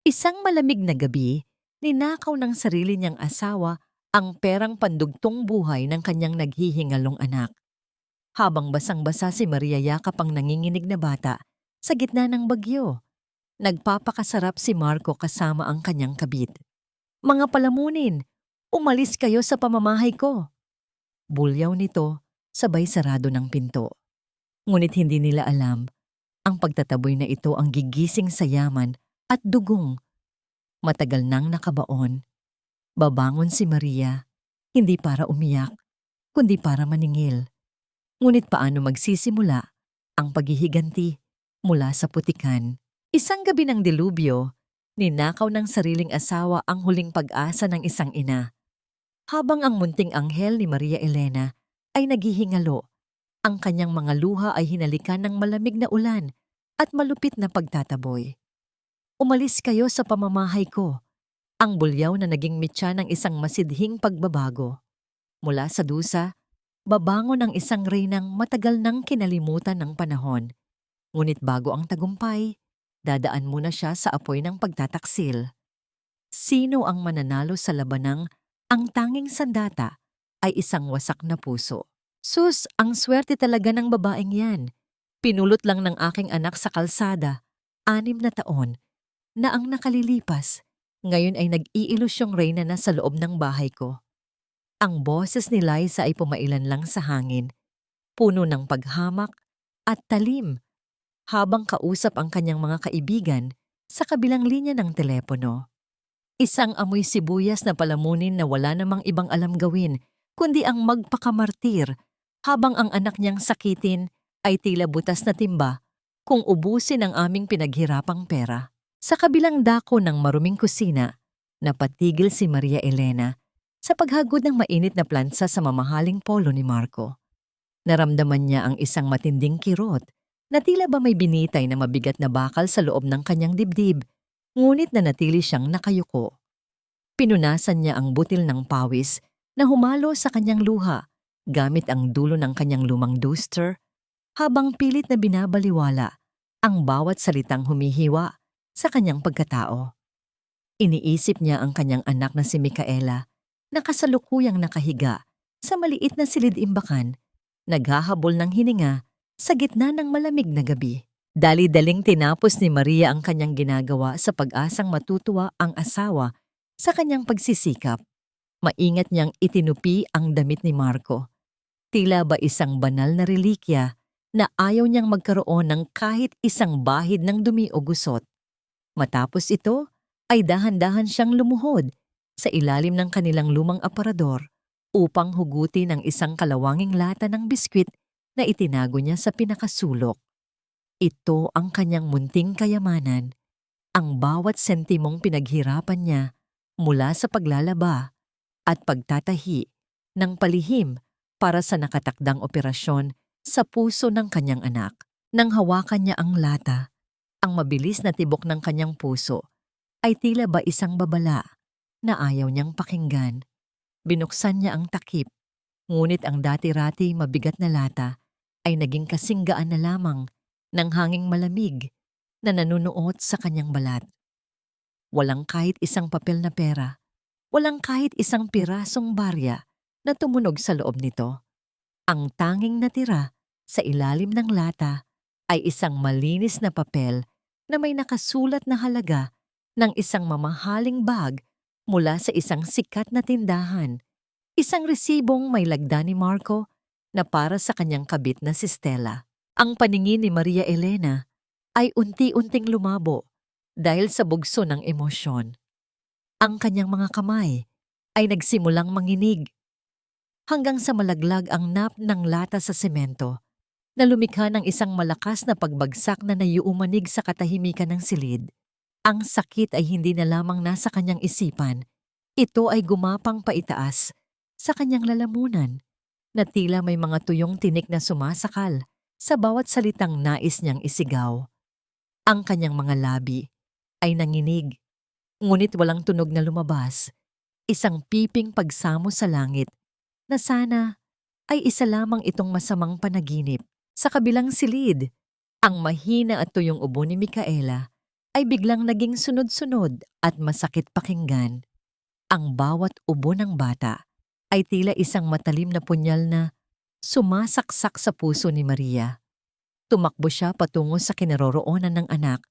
Isang malamig na gabi, ninakaw ng sarili niyang asawa ang perang pandugtong buhay ng kanyang naghihingalong anak. Habang basang-basa si Maria yakap ang nanginginig na bata sa gitna ng bagyo, nagpapakasarap si Marco kasama ang kanyang kabit. "Mga palamunin, umalis kayo sa pamamahay ko." Bulyaw nito, sabay sarado ng pinto. Ngunit hindi nila alam, ang pagtataboy na ito ang gigising sa yaman at dugong. Matagal nang nakabaon. Babangon si Maria, hindi para umiyak, kundi para maningil. Ngunit paano magsisimula ang paghihiganti mula sa putikan? Isang gabi ng delubyo, ninakaw ng sariling asawa ang huling pag-asa ng isang ina. Habang ang munting anghel ni Maria Elena ay naghihingalo, ang kanyang mga luha ay hinalikan ng malamig na ulan at malupit na pagtataboy. "Umalis kayo sa pamamahay ko." Ang bulyaw na naging mitya ng isang masidhing pagbabago. Mula sa dusa, babangon ang isang reynang matagal nang kinalimutan ng panahon. Ngunit bago ang tagumpay, dadaan muna siya sa apoy ng pagtataksil. Sino ang mananalo sa labanang ang tanging sandata ay isang wasak na puso? "Sus, ang swerte talaga ng babaeng yan. Pinulot lang ng aking anak sa kalsada, 6 na taon, na ang nakalilipas. Ngayon ay nag-iilusyong reyna na sa loob ng bahay ko." Ang boses ni Liza ay pumailan lang sa hangin, puno ng paghamak at talim, habang kausap ang kanyang mga kaibigan sa kabilang linya ng telepono. Isang amoy sibuyas na palamunin na wala namang ibang alam gawin kundi ang magpakamartir, habang ang anak niyang sakitin ay tila butas na timba kung ubusin ang aming pinaghirapang pera. Sa kabilang dako ng maruming kusina, napatigil si Maria Elena sa paghagod ng mainit na plansa sa mamahaling polo ni Marco. Naramdaman niya ang isang matinding kirot na tila ba may binitay na mabigat na bakal sa loob ng kanyang dibdib, ngunit nanatili siyang nakayuko. Pinunasan niya ang butil ng pawis na humalo sa kanyang luha gamit ang dulo ng kanyang lumang duster, habang pilit na binabaliwala ang bawat salitang humihiwa sa kanyang pagkatao. Iniisip niya ang kanyang anak na si Micaela, na kasalukuyang nakahiga sa maliit na silid-imbakan, naghahabol ng hininga sa gitna ng malamig na gabi. Dali-daling tinapos ni Maria ang kanyang ginagawa sa pag-asang matutuwa ang asawa sa kanyang pagsisikap. Maingat niyang itinupi ang damit ni Marco. Tila ba isang banal na relikya na ayaw niyang magkaroon ng kahit isang bahid ng dumi o gusot. Matapos ito, ay dahan-dahan siyang lumuhod sa ilalim ng kanilang lumang aparador upang hugutin ang isang kalawanging lata ng biskwit na itinago niya sa pinakasulok. Ito ang kanyang munting kayamanan, ang bawat sentimong pinaghirapan niya mula sa paglalaba at pagtatahi ng palihim para sa nakatakdang operasyon sa puso ng kanyang anak. Nang hawakan niya ang lata, ang mabilis na tibok ng kanyang puso ay tila ba isang babala na ayaw niyang pakinggan. Binuksan niya ang takip, ngunit ang dati-rati mabigat na lata ay naging kasinggaan na lamang ng hanging malamig na nanunuot sa kanyang balat. Walang kahit isang papel na pera, walang kahit isang pirasong barya na tumunog sa loob nito. Ang tanging natira sa ilalim ng lata ay isang malinis na papel na may nakasulat na halaga ng isang mamahaling bag mula sa isang sikat na tindahan. Isang resibong may lagda ni Marco na para sa kanyang kabit na si Stella. Ang paningin ni Maria Elena ay unti-unting lumabo dahil sa bugso ng emosyon. Ang kanyang mga kamay ay nagsimulang manginig hanggang sa malaglag ang nap ng lata sa semento na lumikha ng isang malakas na pagbagsak na naiumanig sa katahimikan ng silid. Ang sakit ay hindi na lamang nasa kanyang isipan. Ito ay gumapang paitaas sa kanyang lalamunan na tila may mga tuyong tinik na sumasakal sa bawat salitang nais niyang isigaw. Ang kanyang mga labi ay nanginig, ngunit walang tunog na lumabas. Isang piping pagsamo sa langit na sana ay isa lamang itong masamang panaginip. Sa kabilang silid, ang mahina at tuyong ubo ni Micaela ay biglang naging sunod-sunod at masakit pakinggan. Ang bawat ubo ng bata ay tila isang matalim na punyal na sumasaksak sa puso ni Maria. Tumakbo siya patungo sa kinaroroonan ng anak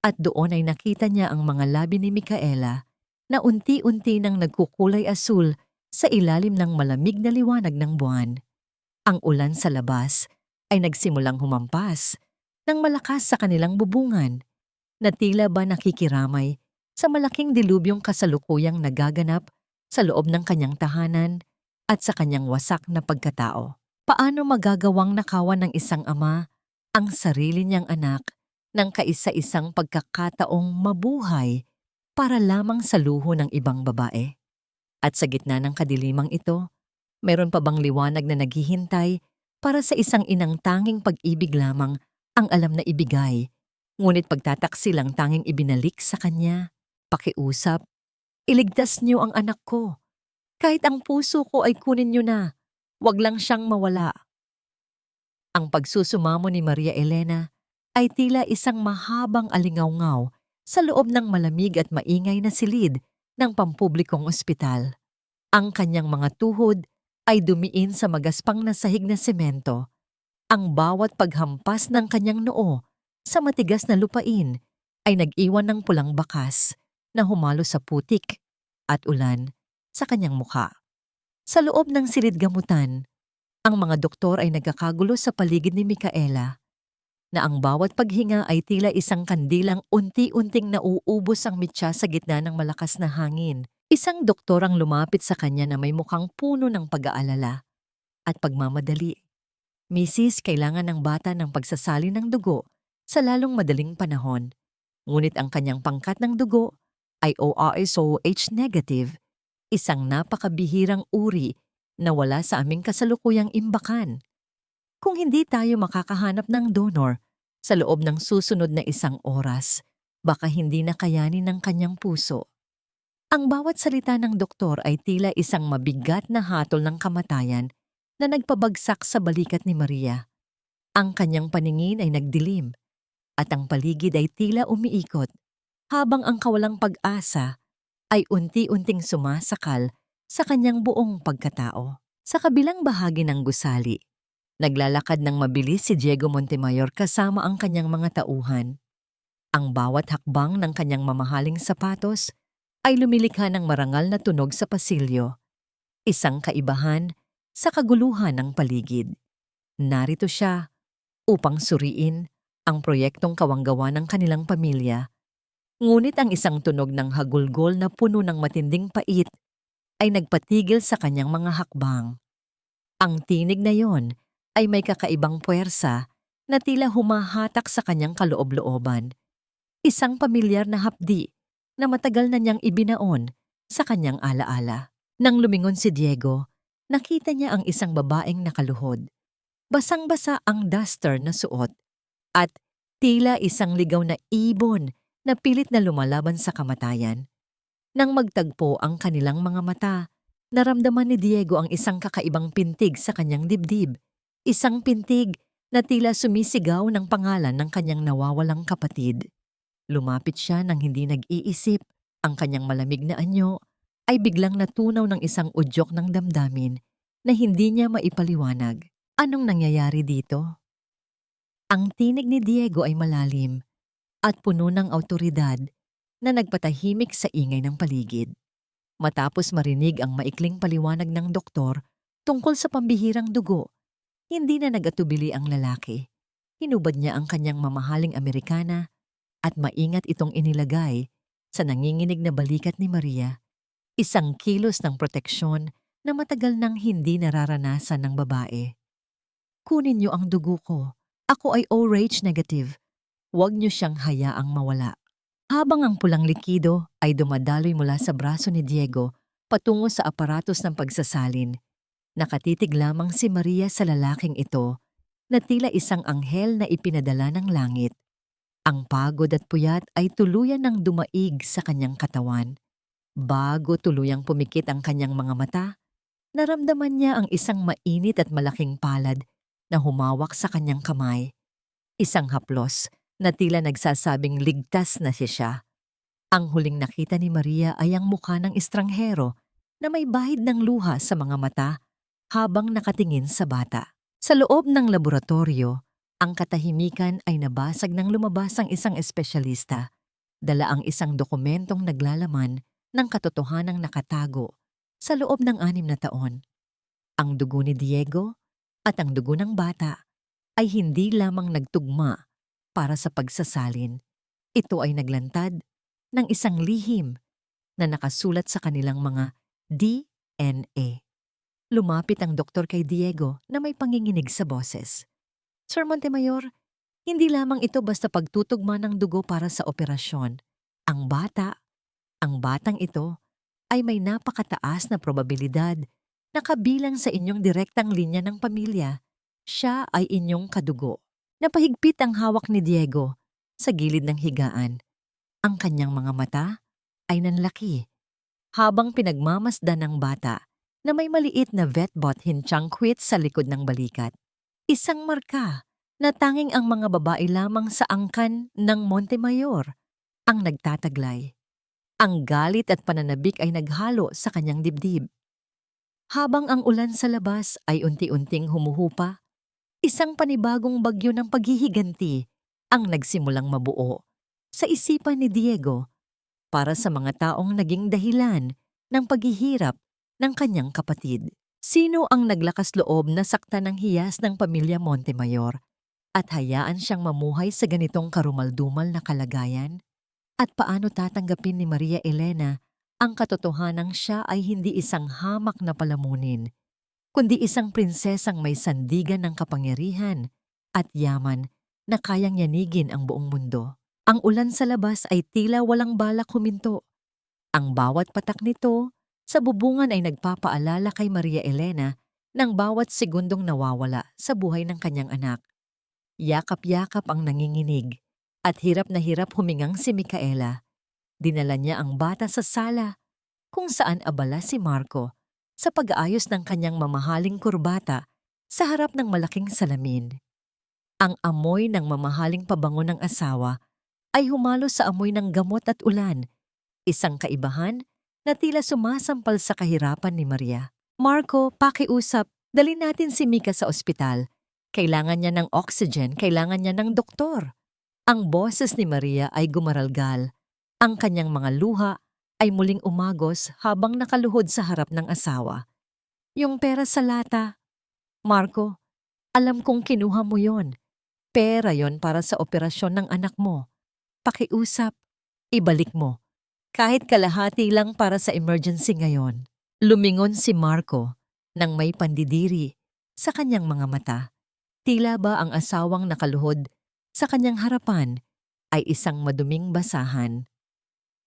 at doon ay nakita niya ang mga labi ni Micaela na unti-unti nang nagkukulay asul sa ilalim ng malamig na liwanag ng buwan. Ang ulan sa labas ay nagsimulang humampas ng malakas sa kanilang bubungan na tila ba nakikiramay sa malaking dilubyong kasalukuyang nagaganap sa loob ng kanyang tahanan at sa kanyang wasak na pagkatao. Paano magagawang nakawan ng isang ama ang sarili niyang anak ng kaisa-isang pagkakataong mabuhay para lamang sa luho ng ibang babae? At sa gitna ng kadilimang ito, meron pa bang liwanag na naghihintay para sa isang inang tanging pag-ibig lamang ang alam na ibigay, ngunit pagtataksilang tanging ibinalik sa kanya? Pakiusap, iligtas niyo ang anak ko. Kahit ang puso ko ay kunin niyo na, wag lang siyang mawala. Ang pagsusumamo ni Maria Elena ay tila isang mahabang alingawngaw sa loob ng malamig at maingay na silid ng pampublikong ospital. Ang kanyang mga tuhod ay dumiin sa magaspang na sahig na semento. Ang bawat paghampas ng kanyang noo sa matigas na lupain ay nag-iwan ng pulang bakas na humalo sa putik at ulan sa kanyang mukha. Sa loob ng silid gamutan, ang mga doktor ay nagkakagulo sa paligid ni Micaela na ang bawat paghinga ay tila isang kandilang unti-unting nauubos ang mitya sa gitna ng malakas na hangin. Isang doktor ang lumapit sa kanya na may mukhang puno ng pag-aalala at pagmamadali. Misis, kailangan ng bata ng pagsasali ng dugo sa lalong madaling panahon. Ngunit ang kanyang pangkat ng dugo ay ORSOH negative, isang napakabihirang uri na wala sa aming kasalukuyang imbakan. Kung hindi tayo makakahanap ng donor sa loob ng susunod na 1 oras, baka hindi na kayanin ng kanyang puso. Ang bawat salita ng doktor ay tila isang mabigat na hatol ng kamatayan na nagpabagsak sa balikat ni Maria. Ang kanyang paningin ay nagdilim at ang paligid ay tila umiikot habang ang kawalang pag-asa ay unti-unting sumasakal sa kanyang buong pagkatao. Sa kabilang bahagi ng gusali, naglalakad ng mabilis si Diego Montemayor kasama ang kanyang mga tauhan. Ang bawat hakbang ng kanyang mamahaling sapatos ay lumilikha ng marangal na tunog sa pasilyo, isang kaibahan sa kaguluhan ng paligid. Narito siya upang suriin ang proyektong kawanggawa ng kanilang pamilya. Ngunit ang isang tunog ng hagulgol na puno ng matinding pait ay nagpatigil sa kanyang mga hakbang. Ang tinig na yon ay may kakaibang puwersa na tila humahatak sa kanyang kaloob-looban. Isang pamilyar na hapdi na matagal na niyang ibinaon sa kanyang alaala. Nang lumingon si Diego, nakita niya ang isang babaeng nakaluhod. Basang-basa ang duster na suot at tila isang ligaw na ibon na pilit na lumalaban sa kamatayan. Nang magtagpo ang kanilang mga mata, naramdaman ni Diego ang isang kakaibang pintig sa kanyang dibdib. Isang pintig na tila sumisigaw ng pangalan ng kanyang nawawalang kapatid. Lumapit siya nang hindi nag-iisip. Ang kanyang malamig na anyo ay biglang natunaw ng isang udyok ng damdamin na hindi niya maipaliwanag. Anong nangyayari dito? Ang tinig ni Diego ay malalim at puno ng awtoridad na nagpatahimik sa ingay ng paligid. Matapos marinig ang maikling paliwanag ng doktor tungkol sa pambihirang dugo, hindi na nagatubili ang lalaki. Hinubad niya ang kanyang mamahaling Amerikana at maingat itong inilagay sa nanginginig na balikat ni Maria. Isang kilos ng proteksyon na matagal nang hindi nararanasan ng babae. Kunin niyo ang dugo ko. Ako ay ORH negative. Huwag niyo siyang hayaang mawala. Habang ang pulang likido ay dumadaloy mula sa braso ni Diego patungo sa aparatos ng pagsasalin, nakatitig lamang si Maria sa lalaking ito na tila isang anghel na ipinadala ng langit. Ang pagod at puyat ay tuluyan ng dumaig sa kanyang katawan. Bago tuluyang pumikit ang kanyang mga mata, naramdaman niya ang isang mainit at malaking palad na humawak sa kanyang kamay. Isang haplos na tila nagsasabing ligtas na siya. Ang huling nakita ni Maria ay ang mukha ng estranghero na may bahid ng luha sa mga mata habang nakatingin sa bata. Sa loob ng laboratorio, ang katahimikan ay nabasag nang lumabas ang isang espesyalista. Dala ang isang dokumentong naglalaman ng katotohanang nakatago sa loob ng 6 na taon. Ang dugo ni Diego at ang dugo ng bata ay hindi lamang nagtugma para sa pagsasalin. Ito ay naglantad ng isang lihim na nakasulat sa kanilang mga DNA. Lumapit ang doktor kay Diego na may panginginig sa boses. Sir Montemayor, hindi lamang ito basta pagtutugma ng dugo para sa operasyon. Ang batang ito ay may napakataas na probabilidad na kabilang sa inyong direktang linya ng pamilya. Siya ay inyong kadugo. Napahigpit ang hawak ni Diego sa gilid ng higaan. Ang kanyang mga mata ay nanlaki habang pinagmamasdan ng bata na may maliit na vetbot hinchangquit sa likod ng balikat. Isang marka na tanging ang mga babae lamang sa angkan ng Montemayor ang nagtataglay. Ang galit at pananabik ay naghalo sa kanyang dibdib. Habang ang ulan sa labas ay unti-unting humuhupa, isang panibagong bagyo ng paghihiganti ang nagsimulang mabuo sa isipan ni Diego para sa mga taong naging dahilan ng paghihirap ng kanyang kapatid. Sino ang naglakas loob na saktan ng hiyas ng pamilya Montemayor at hayaan siyang mamuhay sa ganitong karumaldumal na kalagayan? At paano tatanggapin ni Maria Elena ang katotohanang siya ay hindi isang hamak na palamunin, kundi isang prinsesang may sandigan ng kapangyarihan at yaman na kayang yanigin ang buong mundo? Ang ulan sa labas ay tila walang balak huminto. Ang bawat patak nito sa bubungan ay nagpapaalala kay Maria Elena ng bawat segundong nawawala sa buhay ng kanyang anak. Yakap-yakap ang nanginginig at hirap na hirap humingang si Micaela. Dinala niya ang bata sa sala kung saan abala si Marco sa pag-aayos ng kanyang mamahaling kurbata sa harap ng malaking salamin. Ang amoy ng mamahaling pabango ng asawa ay humalo sa amoy ng gamot at ulan, isang kaibahan na tila sumasampal sa kahirapan ni Maria. Marco, pakiusap, dali natin si Mika sa ospital. Kailangan niya ng oxygen, kailangan niya ng doktor. Ang boses ni Maria ay gumaralgal. Ang kanyang mga luha ay muling umagos habang nakaluhod sa harap ng asawa. Yung pera sa lata. Marco, alam kong kinuha mo yon. Pera yon para sa operasyon ng anak mo. Pakiusap, ibalik mo. Kahit kalahati lang para sa emergency ngayon. Lumingon si Marco nang may pandidiri sa kanyang mga mata. Tila ba ang asawang nakaluhod sa kanyang harapan ay isang maduming basahan.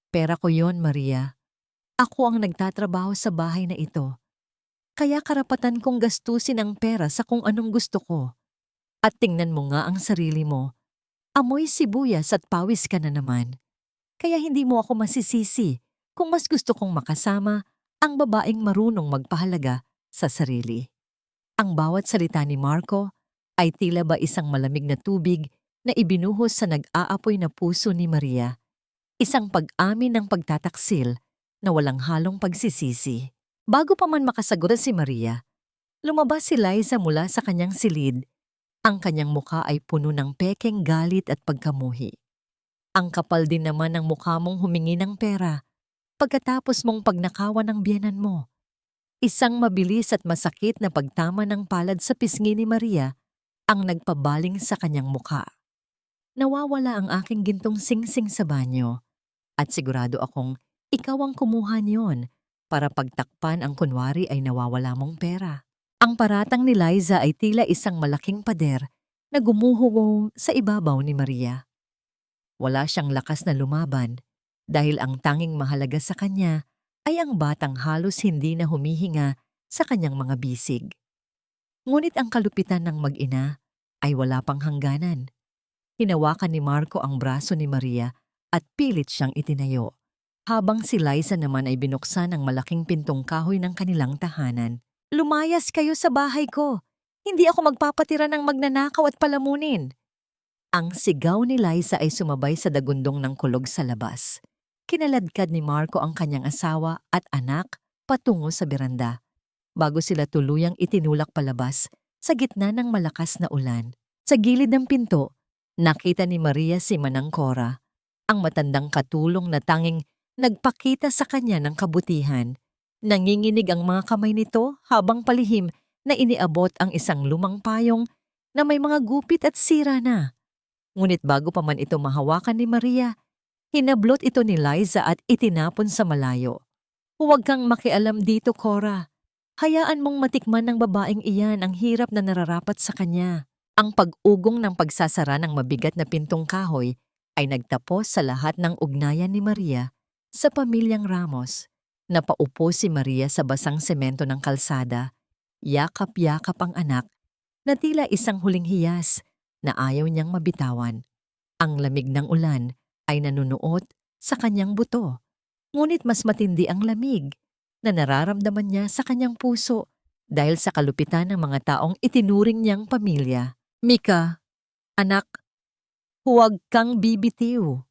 Pera ko yon, Maria. Ako ang nagtatrabaho sa bahay na ito. Kaya karapatan kong gastusin ang pera sa kung anong gusto ko. At tingnan mo nga ang sarili mo. Amoy sibuyas at pawis ka na naman. Kaya hindi mo ako masisisi kung mas gusto kong makasama ang babaeng marunong magpahalaga sa sarili. Ang bawat salita ni Marco ay tila ba isang malamig na tubig na ibinuhos sa nag-aapoy na puso ni Maria. Isang pag-amin ng pagtataksil na walang halong pagsisisi. Bago pa man makasagot si Maria, lumabas si Liza mula sa kanyang silid. Ang kanyang mukha ay puno ng pekeng galit at pagkamuhi. Ang kapal din naman ng mukha mong humingi ng pera pagkatapos mong pagnakawan ng biyenan mo. Isang mabilis at masakit na pagtama ng palad sa pisngi ni Maria ang nagpabaling sa kanyang mukha. Nawawala ang aking gintong singsing sa banyo at sigurado akong ikaw ang kumuha niyon para pagtakpan ang kunwari ay nawawala mong pera. Ang paratang ni Liza ay tila isang malaking pader na gumuho sa ibabaw ni Maria. Wala siyang lakas na lumaban dahil ang tanging mahalaga sa kanya ay ang batang halos hindi na humihinga sa kanyang mga bisig. Ngunit ang kalupitan ng mag-ina ay wala pang hangganan. Hinawakan ni Marco ang braso ni Maria at pilit siyang itinayo, habang si Liza naman ay binuksan ang malaking pintong kahoy ng kanilang tahanan. Lumayas kayo sa bahay ko. Hindi ako magpapatira ng magnanakaw at palamunin. Ang sigaw ni Liza ay sumabay sa dagundong ng kulog sa labas. Kinaladkad ni Marco ang kanyang asawa at anak patungo sa beranda, bago sila tuluyang itinulak palabas sa gitna ng malakas na ulan. Sa gilid ng pinto, nakita ni Maria si Manang Cora, ang matandang katulong na tanging nagpakita sa kanya ng kabutihan. Nanginginig ang mga kamay nito habang palihim na iniabot ang isang lumang payong na may mga gupit at sira na. Ngunit bago pa man ito mahawakan ni Maria, hinablot ito ni Liza at itinapon sa malayo. Huwag kang makialam dito, Cora. Hayaan mong matikman ng babaeng iyan ang hirap na nararapat sa kanya. Ang pag-ugong ng pagsasara ng mabigat na pintong kahoy ay nagtapos sa lahat ng ugnayan ni Maria sa pamilyang Ramos. Napaupo si Maria sa basang semento ng kalsada, yakap-yakap ang anak na tila isang huling hiyas na ayaw niyang mabitawan. Ang lamig ng ulan ay nanunuot sa kanyang buto, ngunit mas matindi ang lamig na nararamdaman niya sa kanyang puso dahil sa kalupitan ng mga taong itinuring niyang pamilya. Mika, anak, huwag kang bibitiw.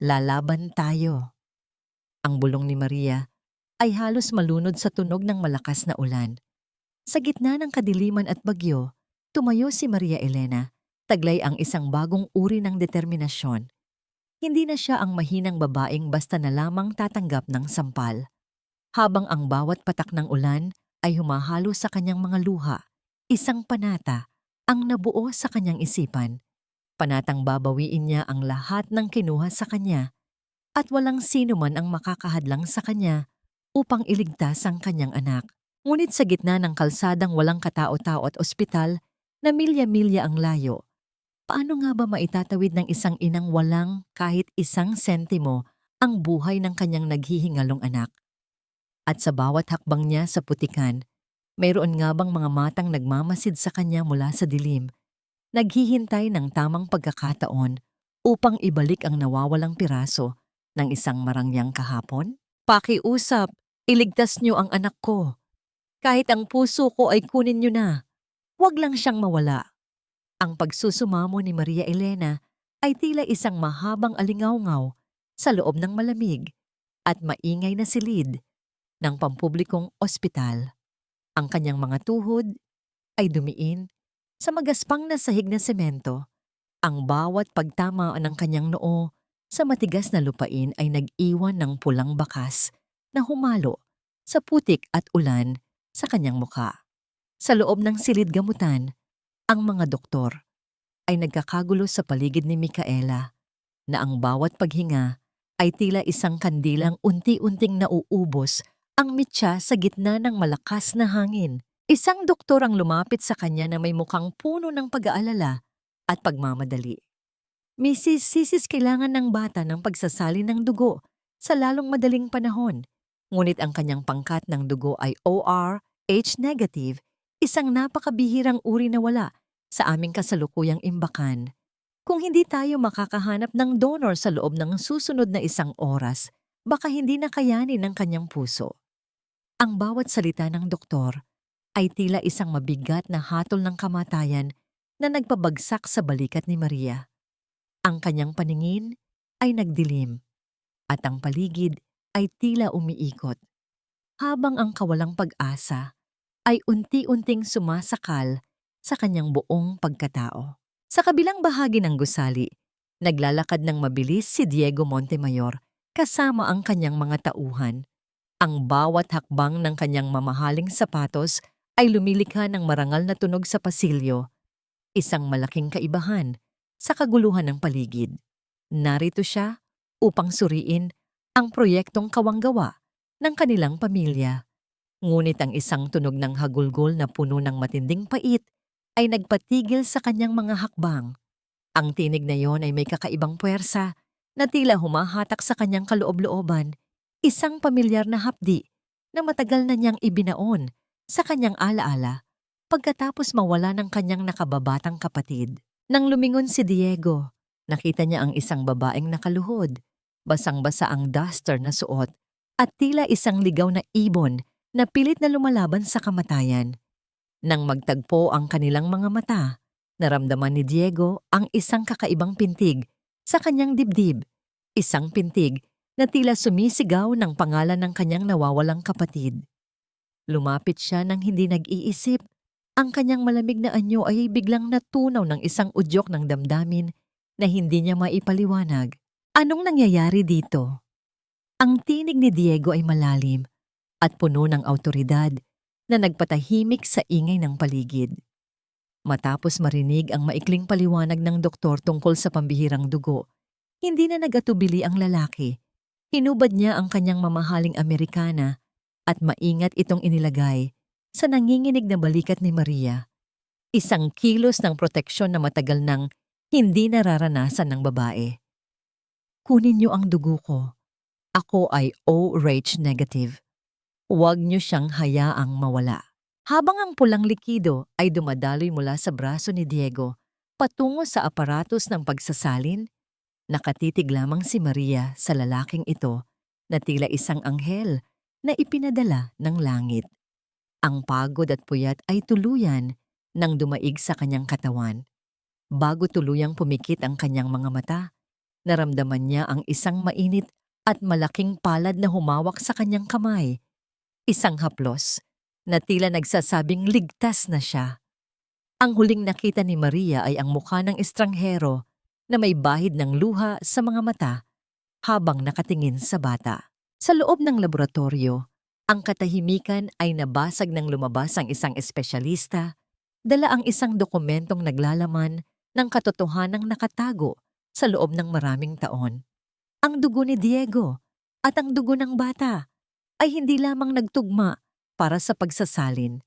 Lalaban tayo. Ang bulong ni Maria ay halos malunod sa tunog ng malakas na ulan. Sa gitna ng kadiliman at bagyo, tumayo si Maria Elena. Taglay ang isang bagong uri ng determinasyon. Hindi na siya ang mahinang babaeng basta na lamang tatanggap ng sampal. Habang ang bawat patak ng ulan ay humahalo sa kanyang mga luha, isang panata ang nabuo sa kanyang isipan. Panatang babawiin niya ang lahat ng kinuha sa kanya at walang sino man ang makakahadlang sa kanya upang iligtas ang kanyang anak. Ngunit sa gitna ng kalsadang walang katao-tao at ospital na milya-milya ang layo, paano nga ba maitatawid ng isang inang walang kahit isang sentimo ang buhay ng kanyang naghihingalong anak? At sa bawat hakbang niya sa putikan, mayroon nga bang mga matang nagmamasid sa kanya mula sa dilim, naghihintay ng tamang pagkakataon upang ibalik ang nawawalang piraso ng isang marangyang kahapon? Pakiusap, iligtas niyo ang anak ko. Kahit ang puso ko ay kunin niyo na. Huwag lang siyang mawala. Ang pagsusumamo ni Maria Elena ay tila isang mahabang alingawngaw sa loob ng malamig at maingay na silid ng pampublikong ospital. Ang kanyang mga tuhod ay dumiin sa magaspang na sahig na semento. Ang bawat pagtama ng kanyang noo sa matigas na lupain ay nag-iwan ng pulang bakas na humalo sa putik at ulan sa kanyang mukha. Sa loob ng silid gamutan, ang mga doktor ay nagkakagulo sa paligid ni Micaela na ang bawat paghinga ay tila isang kandilang unti-unting nauubos ang mitya sa gitna ng malakas na hangin. Isang doktor ang lumapit sa kanya na may mukhang puno ng pag-aalala at pagmamadali. Mrs. Sisis, kailangan ng bata ng pagsasali ng dugo sa lalong madaling panahon. Ngunit ang kanyang pangkat ng dugo ay ORH negative, isang napakabihirang uri na wala sa aming kasalukuyang imbakan. Kung hindi tayo makakahanap ng donor sa loob ng susunod na isang oras, baka hindi na kayanin ng kanyang puso. Ang bawat salita ng doktor ay tila isang mabigat na hatol ng kamatayan na nagpabagsak sa balikat ni Maria. Ang kanyang paningin ay nagdilim at ang paligid ay tila umiikot, habang ang kawalang pag-asa ay unti-unting sumasakal sa kanyang buong pagkatao. Sa kabilang bahagi ng gusali, naglalakad ng mabilis si Diego Montemayor kasama ang kanyang mga tauhan. Ang bawat hakbang ng kanyang mamahaling sapatos ay lumilikha ng marangal na tunog sa pasilyo, isang malaking kaibahan sa kaguluhan ng paligid. Narito siya upang suriin ang proyektong kawanggawa ng kanilang pamilya. Ngunit ang isang tunog ng hagulgol na puno ng matinding pait ay nagpatigil sa kanyang mga hakbang. Ang tinig na yon ay may kakaibang puwersa na tila humahatak sa kanyang kaloob-looban, isang pamilyar na hapdi na matagal na niyang ibinaon sa kanyang alaala pagkatapos mawala ng kanyang nakababatang kapatid. Nang lumingon si Diego, nakita niya ang isang babaeng nakaluhod, basang-basa ang duster na suot at tila isang ligaw na ibon na pilit na lumalaban sa kamatayan. Nang magtagpo ang kanilang mga mata, Naramdaman ni Diego ang isang kakaibang pintig sa kanyang dibdib, isang pintig na tila sumisigaw ng pangalan ng kanyang nawawalang kapatid. Lumapit siya nang hindi nag-iisip. Ang kanyang malamig na anyo ay biglang natunaw ng isang udyok ng damdamin na hindi niya maipaliwanag. Anong nangyayari dito? Ang tinig ni Diego ay malalim at puno ng awtoridad na nagpatahimik sa ingay ng paligid. Matapos marinig ang maikling paliwanag ng doktor tungkol sa pambihirang dugo, hindi na nagatubili ang lalaki. Hinubad niya ang kanyang mamahaling Amerikana at maingat itong inilagay sa nanginginig na balikat ni Maria. Isang kilos ng proteksyon na matagal nang hindi nararanasan ng babae. Kunin niyo ang dugo ko. Ako ay O-Rh negative. Huwag niyo siyang hayaang mawala. Habang ang pulang likido ay dumadaloy mula sa braso ni Diego patungo sa aparatos ng pagsasalin, nakatitig lamang si Maria sa lalaking ito na tila isang anghel na ipinadala ng langit. Ang pagod at puyat ay tuluyan nang dumaig sa kanyang katawan. Bago tuluyang pumikit ang kanyang mga mata, naramdaman niya ang isang mainit at malaking palad na humawak sa kanyang kamay. Isang haplos na tila nagsasabing ligtas na siya. Ang huling nakita ni Maria ay ang mukha ng estranghero na may bahid ng luha sa mga mata habang nakatingin sa bata. Sa loob ng laboratorio, ang katahimikan ay nabasag nang lumabas ang isang espesyalista, dala ang isang dokumentong naglalaman ng katotohanang nakatago sa loob ng maraming taon. Ang dugo ni Diego at ang dugo ng bata ay hindi lamang nagtugma para sa pagsasalin.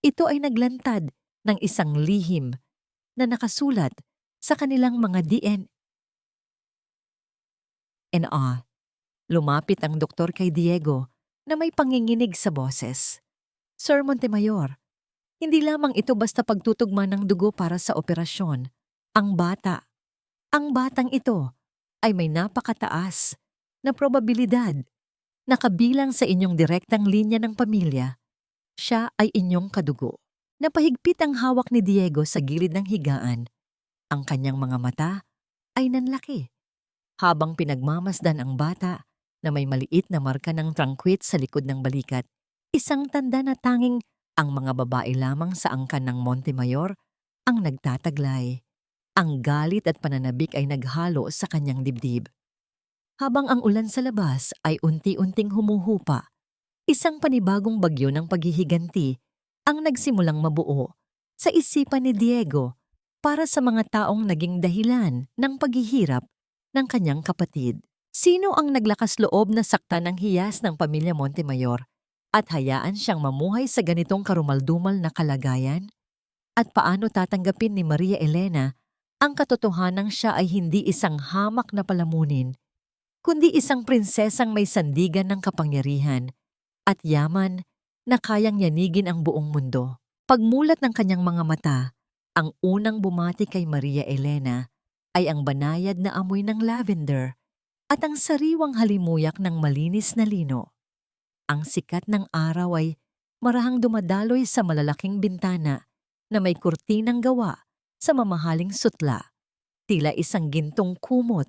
Ito ay naglantad ng isang lihim na nakasulat sa kanilang mga DNA. Lumapit ang doktor kay Diego na may panginginig sa boses. Sir Montemayor, hindi lamang ito basta pagtutugma ng dugo para sa operasyon. Ang batang ito ay may napakataas na probabilidad na kabilang sa inyong direktang linya ng pamilya. Siya ay inyong kadugo. Napahigpit ang hawak ni Diego sa gilid ng higaan. Ang kanyang mga mata ay nanlaki. Habang pinagmamasdan ang bata na may maliit na marka ng trangkwit sa likod ng balikat, isang tanda na tanging ang mga babae lamang sa angkan ng Montemayor ang nagtataglay. Ang galit at pananabik ay naghalo sa kanyang dibdib. Habang ang ulan sa labas ay unti-unting humuhupa, isang panibagong bagyo ng paghihiganti ang nagsimulang mabuo sa isipan ni Diego para sa mga taong naging dahilan ng paghihirap ng kanyang kapatid. Sino ang naglakas loob na saktan ng hiyas ng pamilya Montemayor at hayaan siyang mamuhay sa ganitong karumaldumal na kalagayan? At paano tatanggapin ni Maria Elena ang katotohanang siya ay hindi isang hamak na palamunin, kundi isang prinsesang may sandigan ng kapangyarihan at yaman na kayang yanigin ang buong mundo? Pagmulat ng kanyang mga mata, ang unang bumati kay Maria Elena ay ang banayad na amoy ng lavender at ang sariwang halimuyak ng malinis na lino. Ang sikat ng araw ay marahang dumadaloy sa malalaking bintana na may kurtinang gawa sa mamahaling sutla, tila isang gintong kumot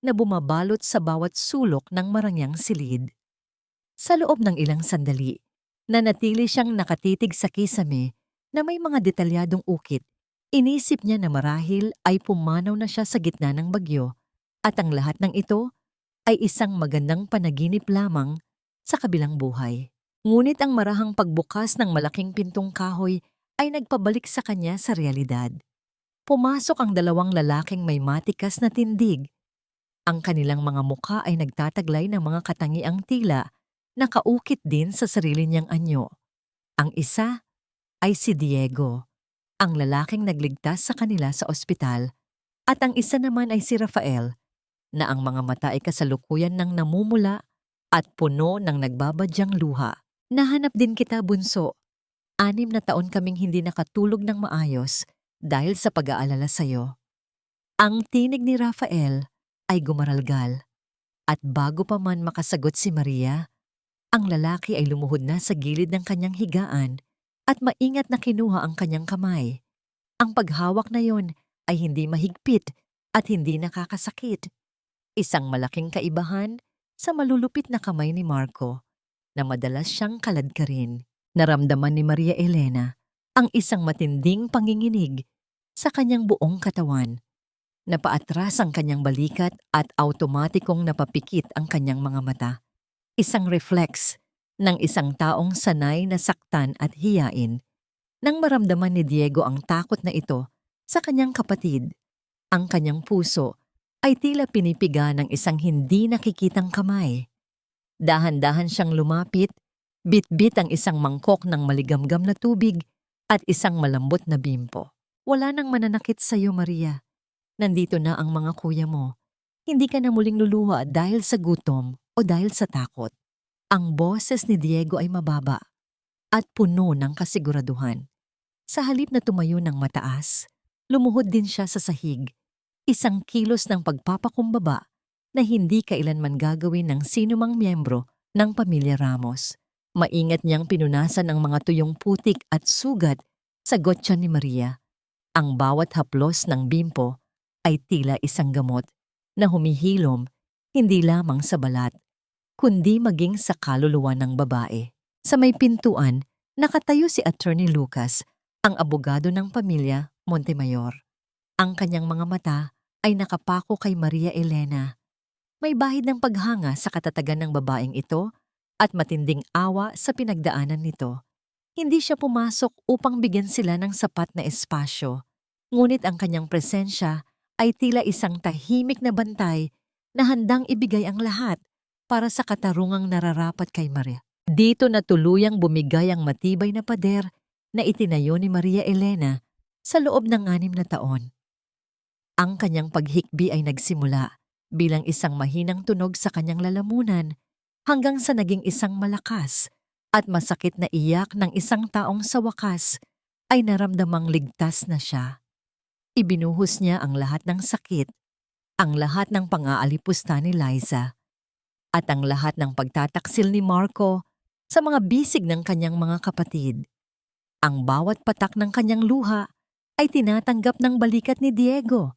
na bumabalot sa bawat sulok ng marangyang silid. Sa loob ng ilang sandali, nanatili siyang nakatitig sa kisame na may mga detalyadong ukit. Inisip niya na marahil ay pumanaw na siya sa gitna ng bagyo at ang lahat ng ito ay isang magandang panaginip lamang sa kabilang buhay. Ngunit ang marahang pagbukas ng malaking pintong kahoy ay nagpabalik sa kanya sa realidad. Pumasok ang dalawang lalaking may matikas na tindig. Ang kanilang mga mukha ay nagtataglay ng mga katangiang tila na kaukit din sa sarili niyang anyo. Ang isa ay si Diego, ang lalaking nagligtas sa kanila sa ospital, at ang isa naman ay si Rafael, na ang mga mata ay kasalukuyan ng namumula at puno ng nagbabadyang luha. Nahanap din kita, bunso. 6 na taon kaming hindi nakatulog ng maayos dahil sa pag-aalala sa'yo. Ang tinig ni Rafael ay gumaralgal, at bago pa man makasagot si Maria, ang lalaki ay lumuhod na sa gilid ng kanyang higaan at maingat na kinuha ang kanyang kamay. Ang paghawak na yon ay hindi mahigpit at hindi nakakasakit. Isang malaking kaibahan sa malulupit na kamay ni Marco na madalas siyang kaladkarin. Naramdaman ni Maria Elena ang isang matinding panginginig sa kanyang buong katawan. Napaatras ang kanyang balikat at automatikong napapikit ang kanyang mga mata. Isang reflex ng isang taong sanay na saktan at hiyain. Nang maramdaman ni Diego ang takot na ito sa kanyang kapatid, ang kanyang puso ay tila pinipiga ng isang hindi nakikitang kamay. Dahan-dahan siyang lumapit, bitbit ang isang mangkok ng maligamgam na tubig at isang malambot na bimpo. Wala nang mananakit sa iyo, Maria. Nandito na ang mga kuya mo. Hindi ka na muling luluha dahil sa gutom o dahil sa takot. Ang boses ni Diego ay mababa at puno ng kasiguraduhan. Sa halip na tumayo ng mataas, lumuhod din siya sa sahig. Isang kilos ng pagpapakumbaba na hindi kailanman gagawin ng sinumang miyembro ng pamilya Ramos. Maingat niyang pinunasan ang mga tuyong putik at sugat sa gotcha ni Maria. Ang bawat haplos ng bimpo ay tila isang gamot na humihilom hindi lamang sa balat, kundi maging sa kaluluwa ng babae. Sa may pintuan, nakatayo si Attorney Lucas, ang abogado ng pamilya Montemayor. Ang kanyang mga mata ay nakapako kay Maria Elena. May bahid ng paghanga sa katatagan ng babaeng ito at matinding awa sa pinagdaanan nito. Hindi siya pumasok upang bigyan sila ng sapat na espasyo, ngunit ang kanyang presensya ay tila isang tahimik na bantay na handang ibigay ang lahat para sa katarungang nararapat kay Maria. Dito na tuluyang bumigay ang matibay na pader na itinayo ni Maria Elena sa loob ng 6 na taon. Ang kanyang paghikbi ay nagsimula bilang isang mahinang tunog sa kanyang lalamunan hanggang sa naging isang malakas at masakit na iyak ng isang taong sa wakas ay naramdamang ligtas na siya. Ibinuhos niya ang lahat ng sakit, ang lahat ng pang-aalipusta ni Liza, at ang lahat ng pagtataksil ni Marco sa mga bisig ng kanyang mga kapatid. Ang bawat patak ng kanyang luha ay tinatanggap ng balikat ni Diego,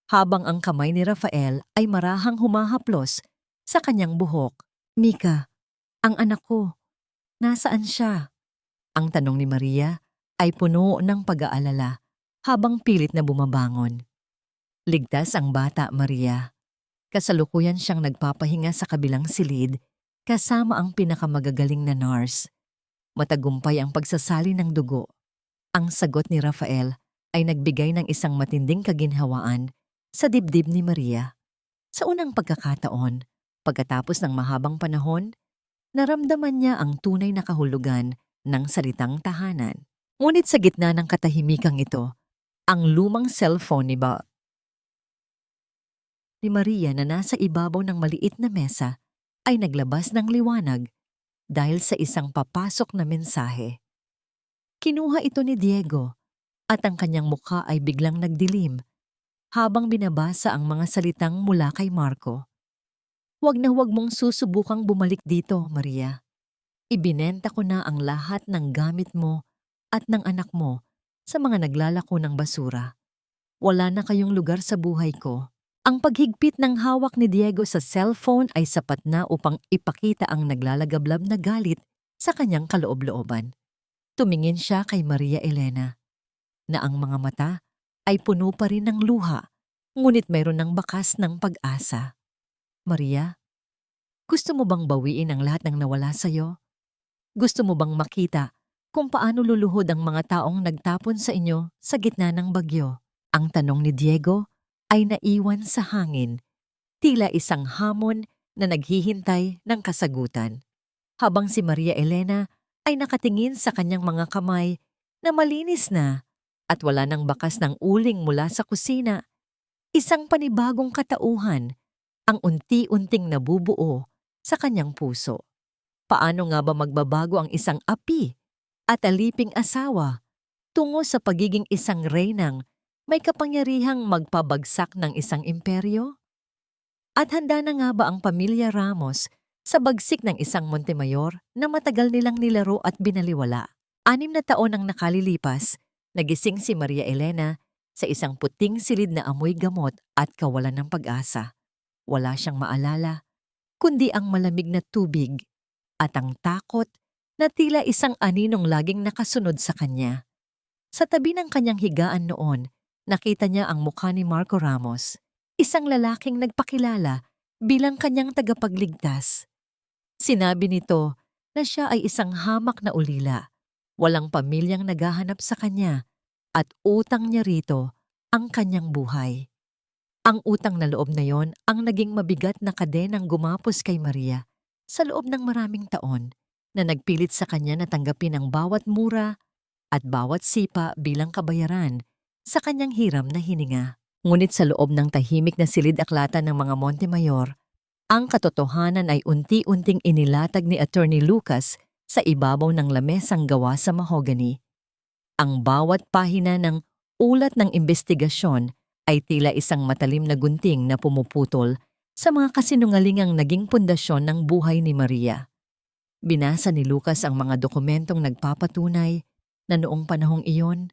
habang ang kamay ni Rafael ay marahang humahaplos sa kanyang buhok. Mika, ang anak ko, nasaan siya? Ang tanong ni Maria ay puno ng pag-aalala habang pilit na bumabangon. Ligtas ang bata, Maria. Kasalukuyan siyang nagpapahinga sa kabilang silid kasama ang pinakamagagaling na nurse. Matagumpay ang pagsasali ng dugo. Ang sagot ni Rafael ay nagbigay ng isang matinding kaginhawaan sa dibdib ni Maria. Sa unang pagkakataon, pagkatapos ng mahabang panahon, naramdaman niya ang tunay na kahulugan ng salitang tahanan. Ngunit sa gitna ng katahimikang ito, ang lumang cellphone ni Maria na nasa ibabaw ng maliit na mesa ay naglabas ng liwanag dahil sa isang papasok na mensahe. Kinuha ito ni Diego at ang kanyang mukha ay biglang nagdilim habang binabasa ang mga salitang mula kay Marco. Huwag na huwag mong susubukang bumalik dito, Maria. Ibinenta ko na ang lahat ng gamit mo at ng anak mo sa mga naglalako ng basura. Wala na kayong lugar sa buhay ko. Ang paghigpit ng hawak ni Diego sa cellphone ay sapat na upang ipakita ang naglalagablab na galit sa kanyang kaloob-looban. Tumingin siya kay Maria Elena, na ang mga mata ay puno pa rin ng luha, ngunit mayroon ng bakas ng pag-asa. Maria, gusto mo bang bawiin ang lahat ng nawala sa'yo? Gusto mo bang makita kung paano luluhod ang mga taong nagtapon sa inyo sa gitna ng bagyo? Ang tanong ni Diego ay naiwan sa hangin, tila isang hamon na naghihintay ng kasagutan. Habang si Maria Elena ay nakatingin sa kanyang mga kamay na malinis na at wala nang bakas ng uling mula sa kusina, isang panibagong katauhan ang unti-unting nabubuo sa kanyang puso. Paano nga ba magbabago ang isang api at aliping asawa tungo sa pagiging isang reynang may kapangyarihang magpabagsak ng isang imperyo? At handa na nga ba ang pamilya Ramos sa bagsik ng isang Montemayor na matagal nilang nilaro at binaliwala? 6 na taon ang nakalilipas Nagising si Maria Elena sa isang puting silid na amoy gamot at kawalan ng pag-asa. Wala siyang maalala, kundi ang malamig na tubig at ang takot na tila isang aninong laging nakasunod sa kanya. Sa tabi ng kanyang higaan noon, nakita niya ang mukha ni Marco Ramos, isang lalaking nagpakilala bilang kanyang tagapagligtas. Sinabi nito na siya ay isang hamak na ulila, walang pamilyang naghahanap sa kanya at utang niya rito ang kanyang buhay. Ang utang na loob na yon ang naging mabigat na kadenang gumapos kay Maria sa loob ng maraming taon na nagpilit sa kanya na tanggapin ang bawat mura at bawat sipa bilang kabayaran sa kanyang hiram na hininga. Ngunit sa loob ng tahimik na silid-aklatan ng mga Montemayor, ang katotohanan ay unti-unting inilatag ni Attorney Lucas sa ibabaw ng lamesang gawa sa mahogany. Ang bawat pahina ng ulat ng investigasyon ay tila isang matalim na gunting na pumuputol sa mga kasinungalingang naging pundasyon ng buhay ni Maria. Binasa ni Lucas ang mga dokumentong nagpapatunay na noong panahong iyon,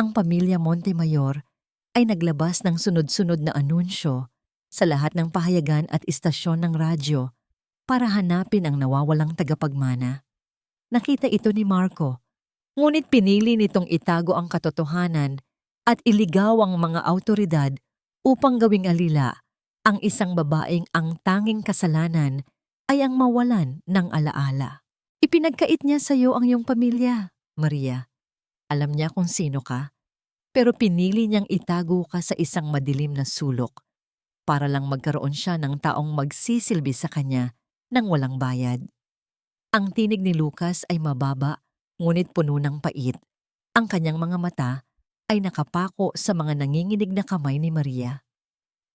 ang pamilya Montemayor ay naglabas ng sunod-sunod na anunsyo sa lahat ng pahayagan at istasyon ng radyo para hanapin ang nawawalang tagapagmana. Nakita ito ni Marco, ngunit pinili nitong itago ang katotohanan at iligaw ang mga awtoridad upang gawing alila ang isang babaeng ang tanging kasalanan ay ang mawalan ng alaala. Ipinagkait niya sa iyo ang iyong pamilya, Maria. Alam niya kung sino ka, pero pinili niyang itago ka sa isang madilim na sulok para lang magkaroon siya ng taong magsisilbi sa kanya nang walang bayad. Ang tinig ni Lucas ay mababa, ngunit puno ng pait. Ang kanyang mga mata ay nakapako sa mga nanginginig na kamay ni Maria.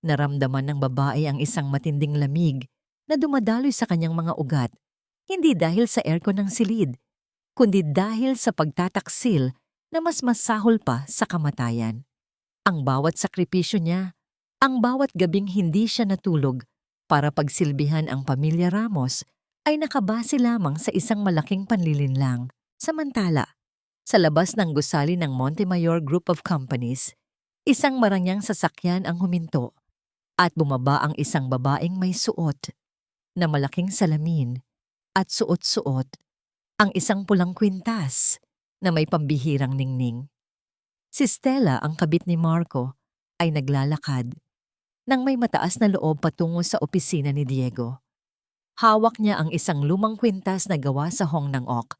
Naramdaman ng babae ang isang matinding lamig na dumadaloy sa kanyang mga ugat, hindi dahil sa aircon ng silid, kundi dahil sa pagtataksil na mas masahol pa sa kamatayan. Ang bawat sakripisyo niya, ang bawat gabing hindi siya natulog para pagsilbihan ang pamilya Ramos ay nakabase lamang sa isang malaking panlilinlang. Samantala, sa labas ng gusali ng Montemayor Group of Companies, isang marangyang sasakyan ang huminto at bumaba ang isang babaeng may suot na malaking salamin at suot-suot ang isang pulang kwintas na may pambihirang ningning. Si Stella, ang kabit ni Marco, ay naglalakad nang may mataas na loob patungo sa opisina ni Diego. Hawak niya ang isang lumang kwintas na gawa sa hong ng oak,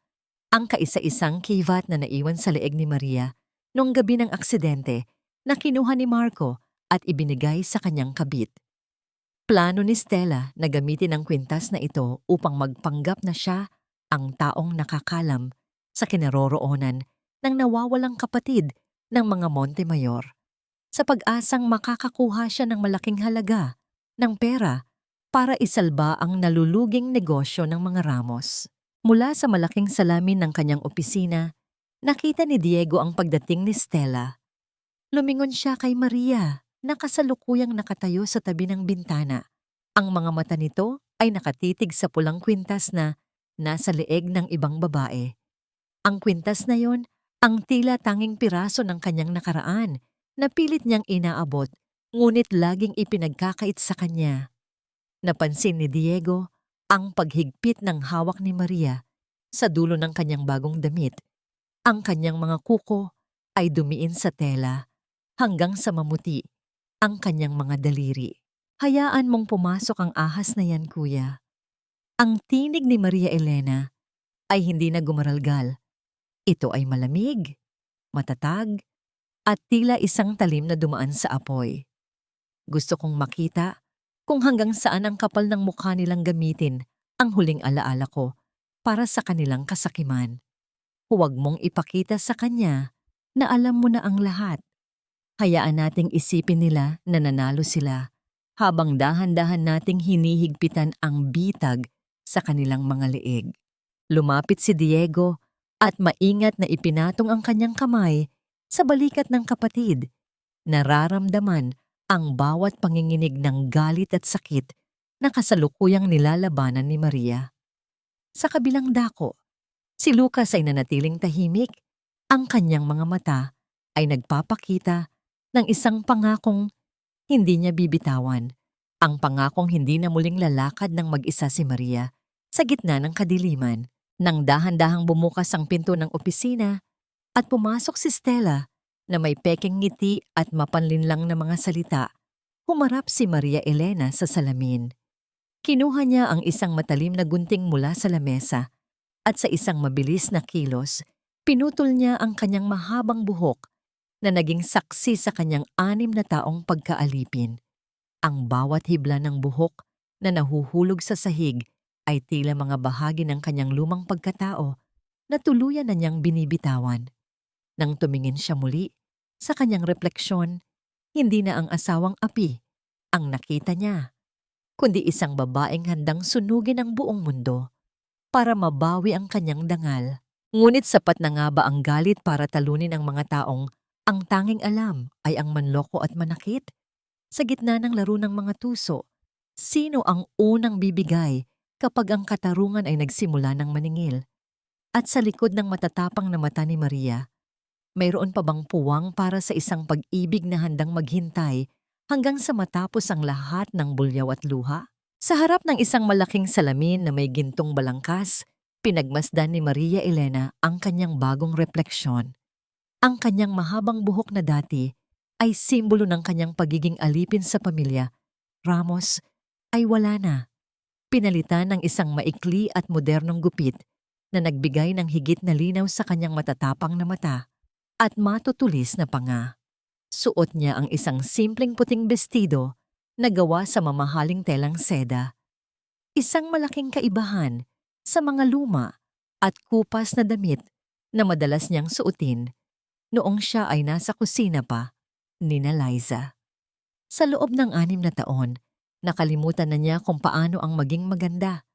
ang kaisa-isang kivat na naiwan sa leeg ni Maria noong gabi ng aksidente na kinuha ni Marco at ibinigay sa kanyang kabit. Plano ni Stella na gamitin ang kwintas na ito upang magpanggap na siya ang taong nakakalam sa kinaroroonan ng nawawalang kapatid ng mga Montemayor, sa pag-asang makakakuha siya ng malaking halaga ng pera para isalba ang naluluging negosyo ng mga Ramos. Mula sa malaking salamin ng kanyang opisina, nakita ni Diego ang pagdating ni Stella. Lumingon siya kay Maria na kasalukuyang nakatayo sa tabi ng bintana. Ang mga mata nito ay nakatitig sa pulang kwintas na nasa leeg ng ibang babae. Ang kwintas na yon ang tila tanging piraso ng kanyang nakaraan na pilit niyang inaabot, ngunit laging ipinagkakait sa kanya. Napansin ni Diego ang paghigpit ng hawak ni Maria sa dulo ng kanyang bagong damit. Ang kanyang mga kuko ay dumiin sa tela hanggang sa mamuti ang kanyang mga daliri. Hayaan mong pumasok ang ahas na yan, kuya. Ang tinig ni Maria Elena ay hindi na gumaralgal. Ito ay malamig, matatag, at tila isang talim na dumaan sa apoy. Gusto kong makita kung hanggang saan ang kapal ng mukha nilang gamitin ang huling alaala ko para sa kanilang kasakiman. Huwag mong ipakita sa kanya na alam mo na ang lahat. Hayaan nating isipin nila na nanalo sila habang dahan-dahan nating hinihigpitan ang bitag sa kanilang mga leeg. Lumapit si Diego at maingat na ipinatong ang kanyang kamay sa balikat ng kapatid. Nararamdaman ang bawat panginginig ng galit at sakit na kasalukuyang nilalabanan ni Maria. Sa kabilang dako, si Lucas ay nanatiling tahimik, ang kanyang mga mata ay nagpapakita ng isang pangakong hindi niya bibitawan. Ang pangakong hindi na muling lalakad ng mag-isa si Maria sa gitna ng kadiliman. Nang dahan-dahang bumukas ang pinto ng opisina at pumasok si Stella na may pekeng ngiti at mapanlinlang na mga salita, humarap si Maria Elena sa salamin. Kinuha niya ang isang matalim na gunting mula sa lamesa at sa isang mabilis na kilos, pinutol niya ang kanyang mahabang buhok na naging saksi sa kanyang 6 na taong pagkaalipin. Ang bawat hibla ng buhok na nahuhulog sa sahig ay tila mga bahagi ng kanyang lumang pagkatao na tuluyan na niyang binibitawan. Nang tumingin siya muli sa kanyang refleksyon, hindi na ang asawang api ang nakita niya, kundi isang babaeng handang sunugin ang buong mundo para mabawi ang kanyang dangal. Ngunit sapat na nga ba ang galit para talunin ang mga taong ang tanging alam ay ang manloko at manakit? Sa gitna ng laro ng mga tuso, sino ang unang bibigay kapag ang katarungan ay nagsimula ng maningil? At sa likod ng matatapang na mata ni Maria, mayroon pa bang puwang para sa isang pag-ibig na handang maghintay hanggang sa matapos ang lahat ng bulyaw at luha? Sa harap ng isang malaking salamin na may gintong balangkas, pinagmasdan ni Maria Elena ang kanyang bagong refleksyon. Ang kanyang mahabang buhok na dati ay simbolo ng kanyang pagiging alipin sa pamilya, Ramos, ay wala na. Pinalitan ng isang maikli at modernong gupit na nagbigay ng higit na linaw sa kanyang matatapang na mata at matutulis na panga. Suot niya ang isang simpleng puting bestido na gawa sa mamahaling telang seda. Isang malaking kaibahan sa mga luma at kupas na damit na madalas niyang suotin noong siya ay nasa kusina pa ni Liza. Sa loob ng 6 na taon, nakalimutan na niya kung paano ang maging maganda,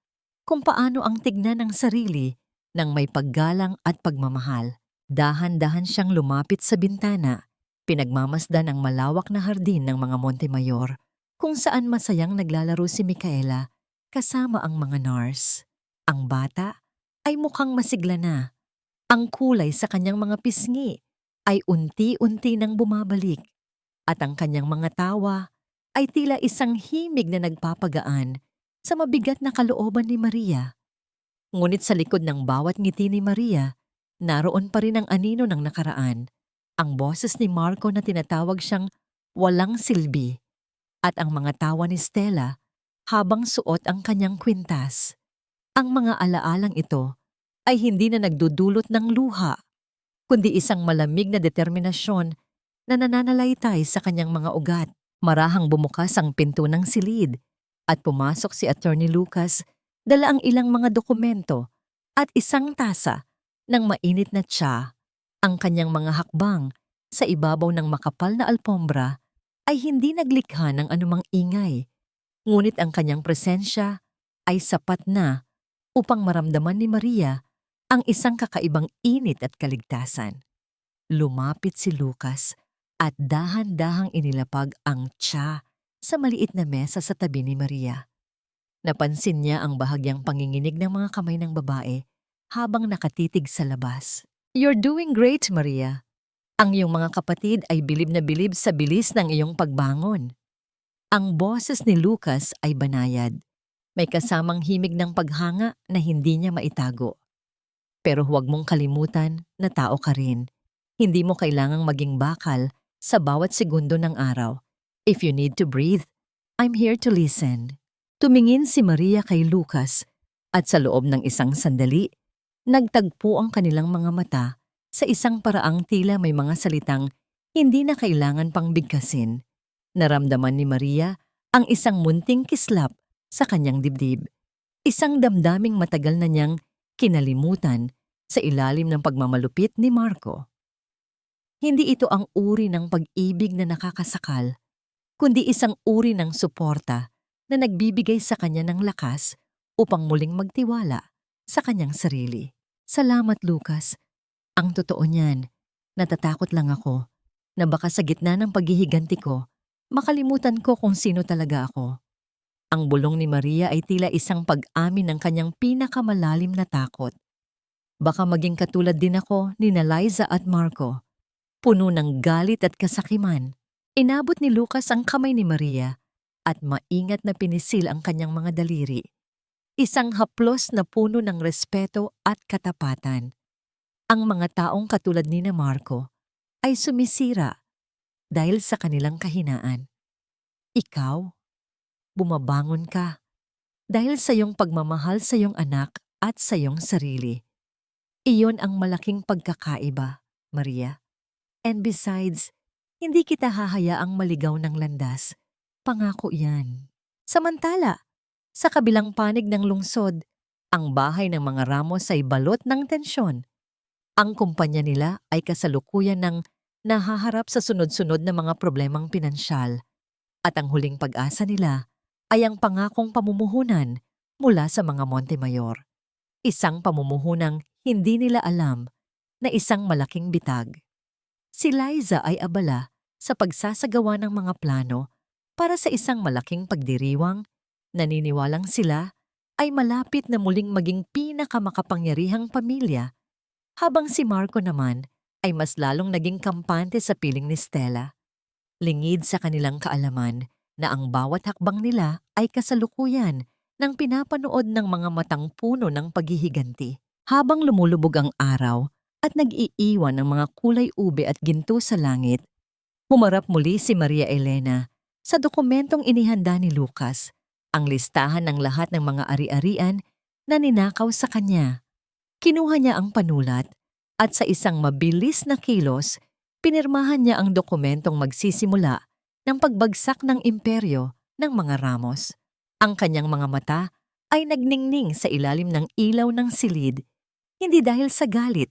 kung paano ang tignan ng sarili ng may paggalang at pagmamahal. Dahan-dahan siyang lumapit sa bintana, pinagmamasdan ang malawak na hardin ng mga Montemayor, kung saan masayang naglalaro si Micaela kasama ang mga nurse. Ang bata ay mukhang masigla na. Ang kulay sa kanyang mga pisngi ay unti-unti nang bumabalik at ang kanyang mga tawa ay tila isang himig na nagpapagaan sa mabigat na kalooban ni Maria. Ngunit sa likod ng bawat ngiti ni Maria, naroon pa rin ang anino ng nakaraan, ang boses ni Marco na tinatawag siyang walang silbi, at ang mga tawa ni Stella habang suot ang kanyang kwintas. Ang mga alaalang ito ay hindi na nagdudulot ng luha, kundi isang malamig na determinasyon na nananalaytay sa kanyang mga ugat. Marahang bumukas ang pinto ng silid at pumasok si Attorney Lucas, dala ang ilang mga dokumento at isang tasa ng mainit na tsa. Ang kanyang mga hakbang sa ibabaw ng makapal na alpombra ay hindi naglikha ng anumang ingay, ngunit ang kanyang presensya ay sapat na upang maramdaman ni Maria ang isang kakaibang init at kaligtasan. Lumapit si Lucas at dahan-dahang inilapag ang tsa sa maliit na mesa sa tabi ni Maria. Napansin niya ang bahagyang panginginig ng mga kamay ng babae habang nakatitig sa labas. "You're doing great, Maria. Ang iyong mga kapatid ay bilib na bilib sa bilis ng iyong pagbangon." Ang boses ni Lucas ay banayad. May kasamang himig ng paghanga na hindi niya maitago. "Pero huwag mong kalimutan na tao ka rin. Hindi mo kailangang maging bakal sa bawat segundo ng araw. If you need to breathe, I'm here to listen." Tumingin si Maria kay Lucas at sa loob ng isang sandali, nagtagpo ang kanilang mga mata sa isang paraang tila may mga salitang hindi na kailangan pang bigkasin. Naramdaman ni Maria ang isang munting kislap sa kanyang dibdib. Isang damdaming matagal na niyang kinalimutan sa ilalim ng pagmamalupit ni Marco. Hindi ito ang uri ng pag-ibig na nakakasakal, kundi isang uri ng suporta na nagbibigay sa kanya ng lakas upang muling magtiwala sa kanyang sarili. "Salamat, Lucas. Ang totoo niyan, natatakot lang ako na baka sa gitna ng paghihiganti ko, makalimutan ko kung sino talaga ako." Ang bulong ni Maria ay tila isang pag-amin ng kanyang pinakamalalim na takot. "Baka maging katulad din ako ni Liza at Marco. Puno ng galit at kasakiman, inabot ni Lucas ang kamay ni Maria at maingat na pinisil ang kanyang mga daliri. Isang haplos na puno ng respeto at katapatan. Ang mga taong katulad ni na Marco ay sumisira dahil sa kanilang kahinaan. Ikaw, bumabangon ka dahil sa iyong pagmamahal sa iyong anak at sa iyong sarili. Iyon ang malaking pagkakaiba, Maria. And besides, hindi kita hahayaang maligaw ng landas. Pangako yan. Samantala, sa kabilang panig ng lungsod, ang bahay ng mga Ramos ay balot ng tensyon. Ang kumpanya nila ay kasalukuyan ng nahaharap sa sunod-sunod na mga problemang pinansyal. At ang huling pag-asa nila ay ang pangakong pamumuhunan mula sa mga Montemayor. Isang pamumuhunang hindi nila alam na isang malaking bitag. Si Liza ay abala sa pagsasagawa ng mga plano para sa isang malaking pagdiriwang. Naniniwalang sila ay malapit na muling maging pinakamakapangyarihang pamilya, habang si Marco naman ay mas lalong naging kampante sa piling ni Stella. Lingid sa kanilang kaalaman na ang bawat hakbang nila ay kasalukuyan ng pinapanood ng mga matang puno ng paghihiganti. Habang lumulubog ang araw at nag-iiwan ng mga kulay ube at ginto sa langit, humarap muli si Maria Elena sa dokumentong inihanda ni Lucas, ang listahan ng lahat ng mga ari-arian na ninakaw sa kanya. Kinuha niya ang panulat at sa isang mabilis na kilos, pinirmahan niya ang dokumentong magsisimula ng pagbagsak ng imperyo ng mga Ramos. Ang kanyang mga mata ay nagningning sa ilalim ng ilaw ng silid, hindi dahil sa galit,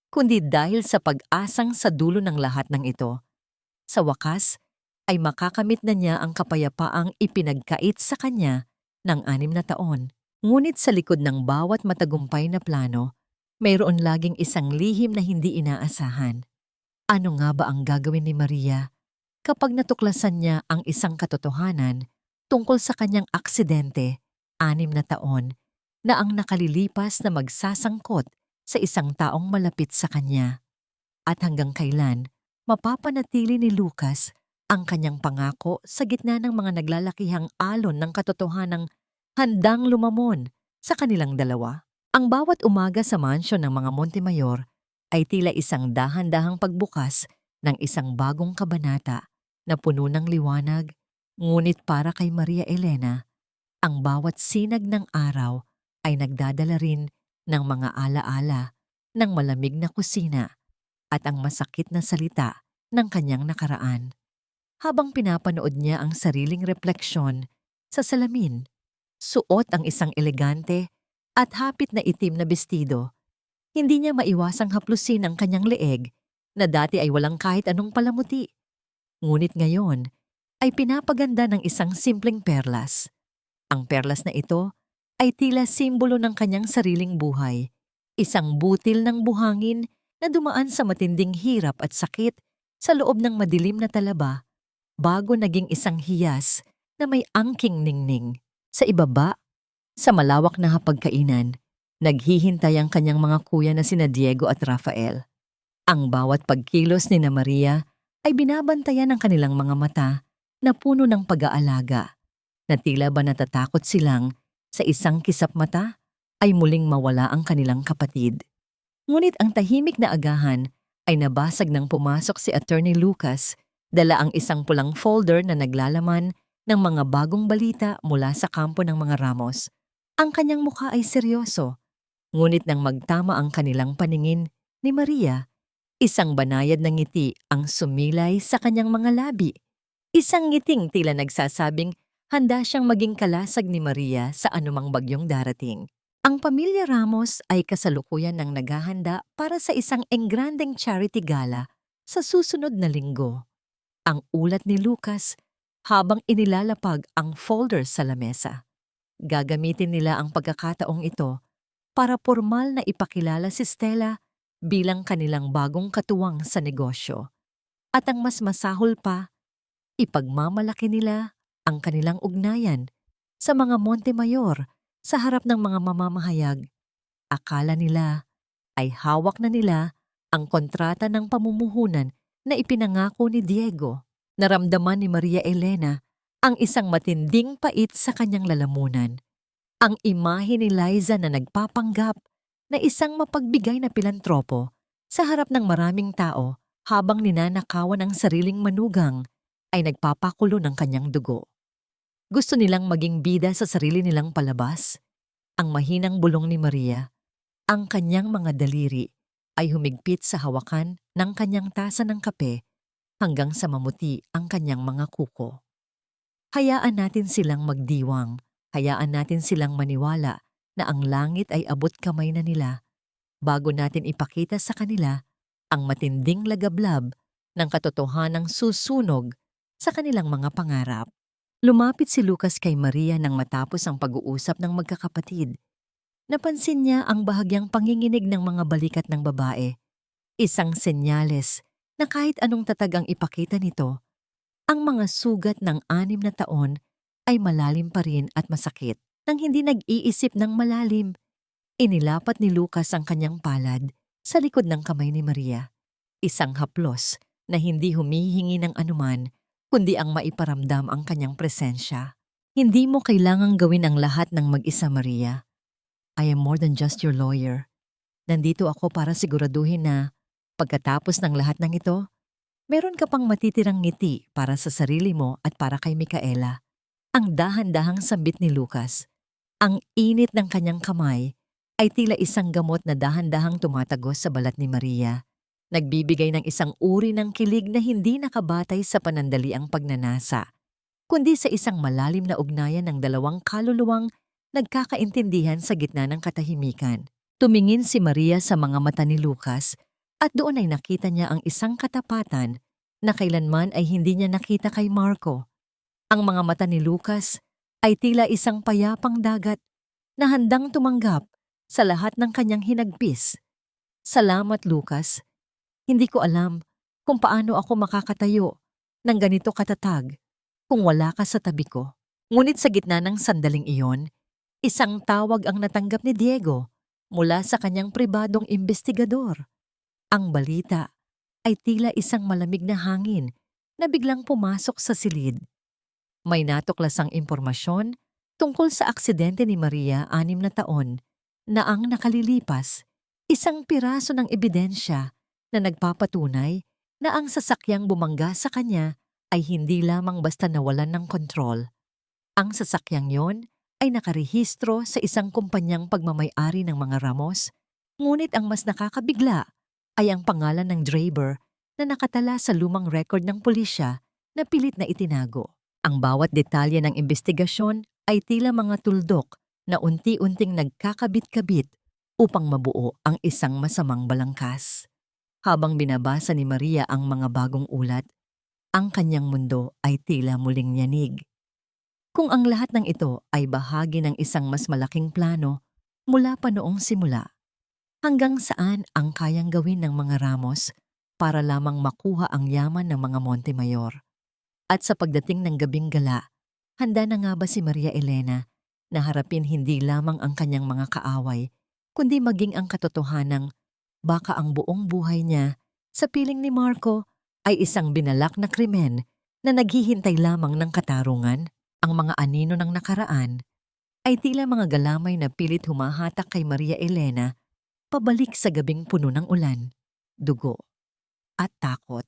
kundi dahil sa pag-asang sa dulo ng lahat ng ito. Sa wakas, ay makakamit na niya ang kapayapaang ipinagkait sa kanya ng 6 na taon. Ngunit sa likod ng bawat matagumpay na plano, mayroon laging isang lihim na hindi inaasahan. Ano nga ba ang gagawin ni Maria kapag natuklasan niya ang isang katotohanan tungkol sa kanyang aksidente, 6 na taon, na ang nakalilipas na magsasangkot sa isang taong malapit sa kanya? At hanggang kailan mapapanatili ni Lucas ang kanyang pangako sa gitna ng mga naglalakihang alon ng katotohanang handang lumamon sa kanilang dalawa? Ang bawat umaga sa mansyon ng mga Montemayor ay tila isang dahan-dahang pagbukas ng isang bagong kabanata na puno ng liwanag, ngunit para kay Maria Elena, ang bawat sinag ng araw ay nagdadala rin ng mga alaala ng malamig na kusina at ang masakit na salita ng kanyang nakaraan. Habang pinapanood niya ang sariling refleksyon sa salamin, suot ang isang elegante at hapit na itim na bestido, hindi niya maiwasang haplusin ang kanyang leeg na dati ay walang kahit anong palamuti. Ngunit ngayon ay pinapaganda ng isang simpleng perlas. Ang perlas na ito ay tila simbolo ng kanyang sariling buhay, isang butil ng buhangin na dumaan sa matinding hirap at sakit sa loob ng madilim na talaba bago naging isang hiyas na may angking ningning. Sa ibaba, sa malawak na hapagkainan, naghihintay ang kanyang mga kuya na sina Diego at Rafael. Ang bawat pagkilos ni na Maria ay binabantayan ng kanilang mga mata na puno ng pag-aalaga, na tila ba natatakot silang sa isang kisap mata ay muling mawala ang kanilang kapatid. Ngunit ang tahimik na agahan ay nabasag nang pumasok si Attorney Lucas, dala ang isang pulang folder na naglalaman ng mga bagong balita mula sa kampo ng mga Ramos. Ang kanyang mukha ay seryoso, ngunit nang magtama ang kanilang paningin ni Maria, isang banayad na ngiti ang sumilay sa kanyang mga labi. Isang ngiting tila nagsasabing handa siyang maging kalasag ni Maria sa anumang bagyong darating. Ang pamilya Ramos ay kasalukuyan ng naghahanda para sa isang engrandeng charity gala sa susunod na linggo. Ang ulat ni Lucas habang inilalapag ang folder sa lamesa. Gagamitin nila ang pagkakataong ito para formal na ipakilala si Stella bilang kanilang bagong katuwang sa negosyo. At ang mas masahol pa, ipagmamalaki nila ang kanilang ugnayan sa mga Montemayor sa harap ng mga mamamahayag. Akala nila ay hawak na nila ang kontrata ng pamumuhunan na ipinangako ni Diego. Naramdaman ni Maria Elena ang isang matinding pait sa kanyang lalamunan. Ang imahe ni Liza na nagpapanggap na isang mapagbigay na pilantropo sa harap ng maraming tao habang ninanakawan ang sariling manugang ay nagpapakulo ng kanyang dugo. Gusto nilang maging bida sa sarili nilang palabas. Ang mahinang bulong ni Maria, ang kanyang mga daliri ay humigpit sa hawakan ng kanyang tasa ng kape hanggang sa mamuti ang kanyang mga kuko. Hayaan natin silang magdiwang. Hayaan natin silang maniwala na ang langit ay abot kamay na nila bago natin ipakita sa kanila ang matinding lagablab ng katotohanang susunog sa kanilang mga pangarap. Lumapit si Lucas kay Maria nang matapos ang pag-uusap ng magkakapatid. Napansin niya ang bahagyang panginginig ng mga balikat ng babae. Isang senyales na kahit anong tatag ang ipakita nito, ang mga sugat ng 6 na taon ay malalim pa rin at masakit. Nang hindi nag-iisip ng malalim, inilapat ni Lucas ang kanyang palad sa likod ng kamay ni Maria. Isang haplos na hindi humihingi ng anuman kundi ang maiparamdam ang kanyang presensya. Hindi mo kailangang gawin ang lahat ng mag-isa, Maria. I am more than just your lawyer. Nandito ako para siguraduhin na pagkatapos ng lahat ng ito, meron ka pang matitirang ngiti para sa sarili mo at para kay Micaela. Ang dahan-dahang sambit ni Lucas. Ang init ng kanyang kamay ay tila isang gamot na dahan-dahang tumatagos sa balat ni Maria. Nagbibigay ng isang uri ng kilig na hindi nakabatay sa panandaliang pagnanasa, kundi sa isang malalim na ugnayan ng dalawang kaluluwang nagkakaintindihan sa gitna ng katahimikan. Tumingin si Maria sa mga mata ni Lucas at doon ay nakita niya ang isang katapatan na kailanman ay hindi niya nakita kay Marco. Ang mga mata ni Lucas ay tila isang payapang dagat na handang tumanggap sa lahat ng kanyang hinagpis. Salamat, Lucas. Hindi ko alam kung paano ako makakatayo ng ganito katatag kung wala ka sa tabi ko. Ngunit sa gitna ng sandaling iyon, isang tawag ang natanggap ni Diego mula sa kanyang pribadong investigador. Ang balita ay tila isang malamig na hangin na biglang pumasok sa silid. May natuklasang impormasyon tungkol sa aksidente ni Maria 6 na taon na ang nakalilipas, isang piraso ng ebidensya na nagpapatunay na ang sasakyang bumangga sa kanya ay hindi lamang basta nawalan ng kontrol. Ang sasakyang yon ay nakarehistro sa isang kumpanyang pagmamay-ari ng mga Ramos, ngunit ang mas nakakabigla ay ang pangalan ng driver na nakatala sa lumang record ng pulisya na pilit na itinago. Ang bawat detalye ng investigasyon ay tila mga tuldok na unti-unting nagkakabit-kabit upang mabuo ang isang masamang balangkas. Habang binabasa ni Maria ang mga bagong ulat, ang kanyang mundo ay tila muling yanig. Kung ang lahat ng ito ay bahagi ng isang mas malaking plano mula pa noong simula, hanggang saan ang kayang gawin ng mga Ramos para lamang makuha ang yaman ng mga Montemayor. At sa pagdating ng gabing gala, handa na nga ba si Maria Elena na harapin hindi lamang ang kanyang mga kaaway, kundi maging ang katotohanang baka ang buong buhay niya sa piling ni Marco ay isang binalak na krimen na naghihintay lamang ng katarungan? Ang mga anino ng nakaraan ay tila mga galamay na pilit humahatak kay Maria Elena pabalik sa gabing puno ng ulan, dugo, at takot.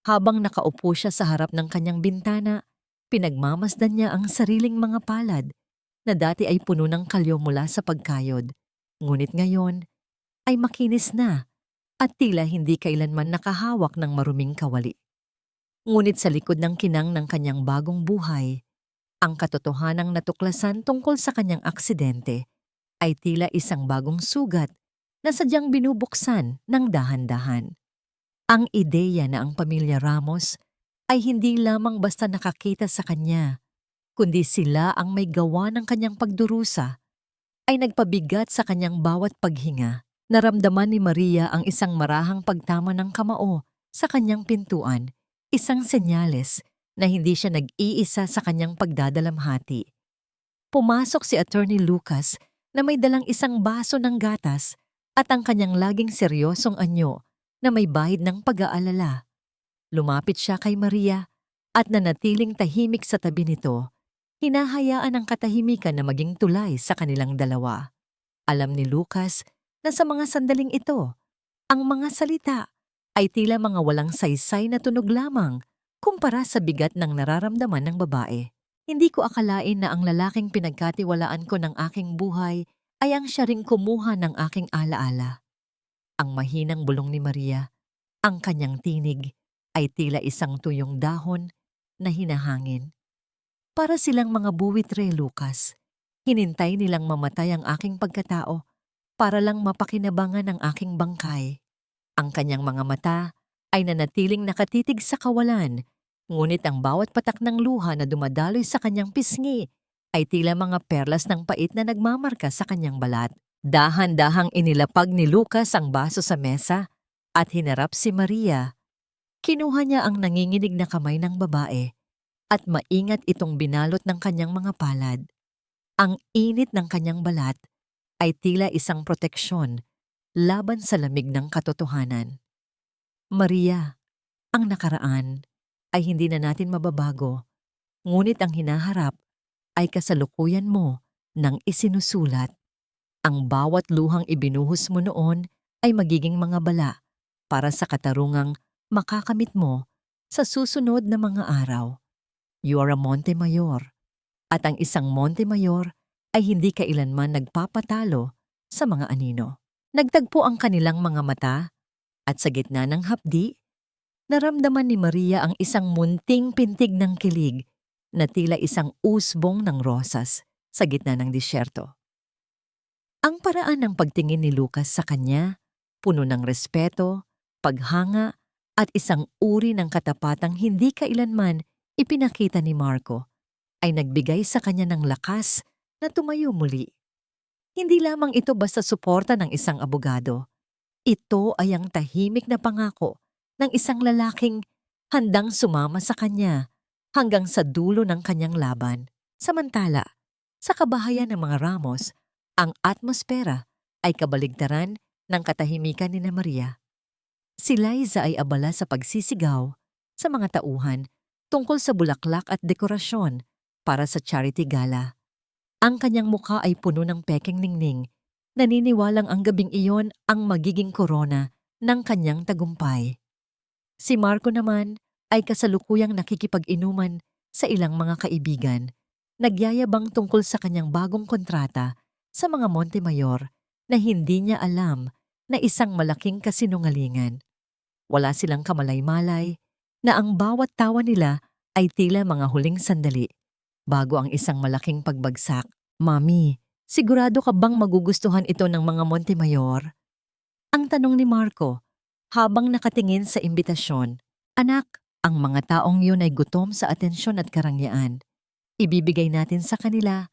Habang nakaupo siya sa harap ng kanyang bintana, pinagmamasdan niya ang sariling mga palad na dati ay puno ng kalyo mula sa pagkayod, ngunit ngayon ay makinis na at tila hindi kailanman nakahawak ng maruming kawali. Ngunit sa likod ng kinang ng kanyang bagong buhay, ang katotohanang natuklasan tungkol sa kanyang aksidente ay tila isang bagong sugat na sadyang binubuksan ng dahan-dahan. Ang ideya na ang pamilya Ramos ay hindi lamang basta nakakita sa kanya, kundi sila ang may gawa ng kanyang pagdurusa, ay nagpabigat sa kanyang bawat paghinga. Naramdaman ni Maria ang isang marahang pagtama ng kamao sa kanyang pintuan, isang senyales na hindi siya nag-iisa sa kanyang pagdadalamhati. Pumasok si Attorney Lucas na may dalang isang baso ng gatas at ang kanyang laging seryosong anyo na may bahid ng pag-aalala. Lumapit siya kay Maria at nanatiling tahimik sa tabi nito, hinahayaan ang katahimikan na maging tulay sa kanilang dalawa. Alam ni Lucas na sa mga sandaling ito, ang mga salita ay tila mga walang saysay na tunog lamang kumpara sa bigat ng nararamdaman ng babae. Hindi ko akalain na ang lalaking pinagkatiwalaan ko ng aking buhay ay ang siya ring kumuha ng aking alaala. Ang mahinang bulong ni Maria, ang kanyang tinig, ay tila isang tuyong dahon na hinahangin. Para silang mga buwitre, Lucas. Hinintay nilang mamatay ang aking pagkatao para lang mapakinabangan ang aking bangkay. Ang kanyang mga mata ay nanatiling nakatitig sa kawalan, ngunit ang bawat patak ng luha na dumadaloy sa kanyang pisngi ay tila mga perlas ng pait na nagmamarka sa kanyang balat. Dahan-dahang inilapag ni Lucas ang baso sa mesa at hinarap si Maria. Kinuha niya ang nanginginig na kamay ng babae at maingat itong binalot ng kanyang mga palad. Ang init ng kanyang balat ay tila isang proteksyon laban sa lamig ng katotohanan. Maria, ang nakaraan ay hindi na natin mababago, ngunit ang hinaharap ay kasalukuyan mo ng isinusulat. Ang bawat luhang ibinuhos mo noon ay magiging mga bala para sa katarungang makakamit mo sa susunod na mga araw. You are a Montemayor, at ang isang Montemayor ay hindi kailanman nagpapatalo sa mga anino. Nagtagpo ang kanilang mga mata at sa gitna ng hapdi, naramdaman ni Maria ang isang munting pintig ng kilig na tila isang usbong ng rosas sa gitna ng disyerto. Ang paraan ng pagtingin ni Lucas sa kanya, puno ng respeto, paghanga at isang uri ng katapatang hindi kailanman ipinakita ni Marco, ay nagbigay sa kanya ng lakas na tumayo muli. Hindi lamang ito basta suporta ng isang abogado. Ito ay ang tahimik na pangako ng isang lalaking handang sumama sa kanya hanggang sa dulo ng kanyang laban. Samantala, sa kabahayan ng mga Ramos, ang atmosfera ay kabaligtaran ng katahimikan ni Maria. Si Liza ay abala sa pagsisigaw sa mga tauhan tungkol sa bulaklak at dekorasyon para sa charity gala. Ang kanyang mukha ay puno ng peking ningning, naniniwalang ang gabing iyon ang magiging korona ng kanyang tagumpay. Si Marco naman ay kasalukuyang nakikipag-inuman sa ilang mga kaibigan, nagyayabang tungkol sa kanyang bagong kontrata sa mga Montemayor na hindi niya alam na isang malaking kasinungalingan. Wala silang kamalay-malay na ang bawat tawa nila ay tila mga huling sandali bago ang isang malaking pagbagsak. Mami, sigurado ka bang magugustuhan ito ng mga Montemayor? Ang tanong ni Marco habang nakatingin sa imbitasyon. Anak, ang mga taong yun ay gutom sa atensyon at karangyaan. Ibibigay natin sa kanila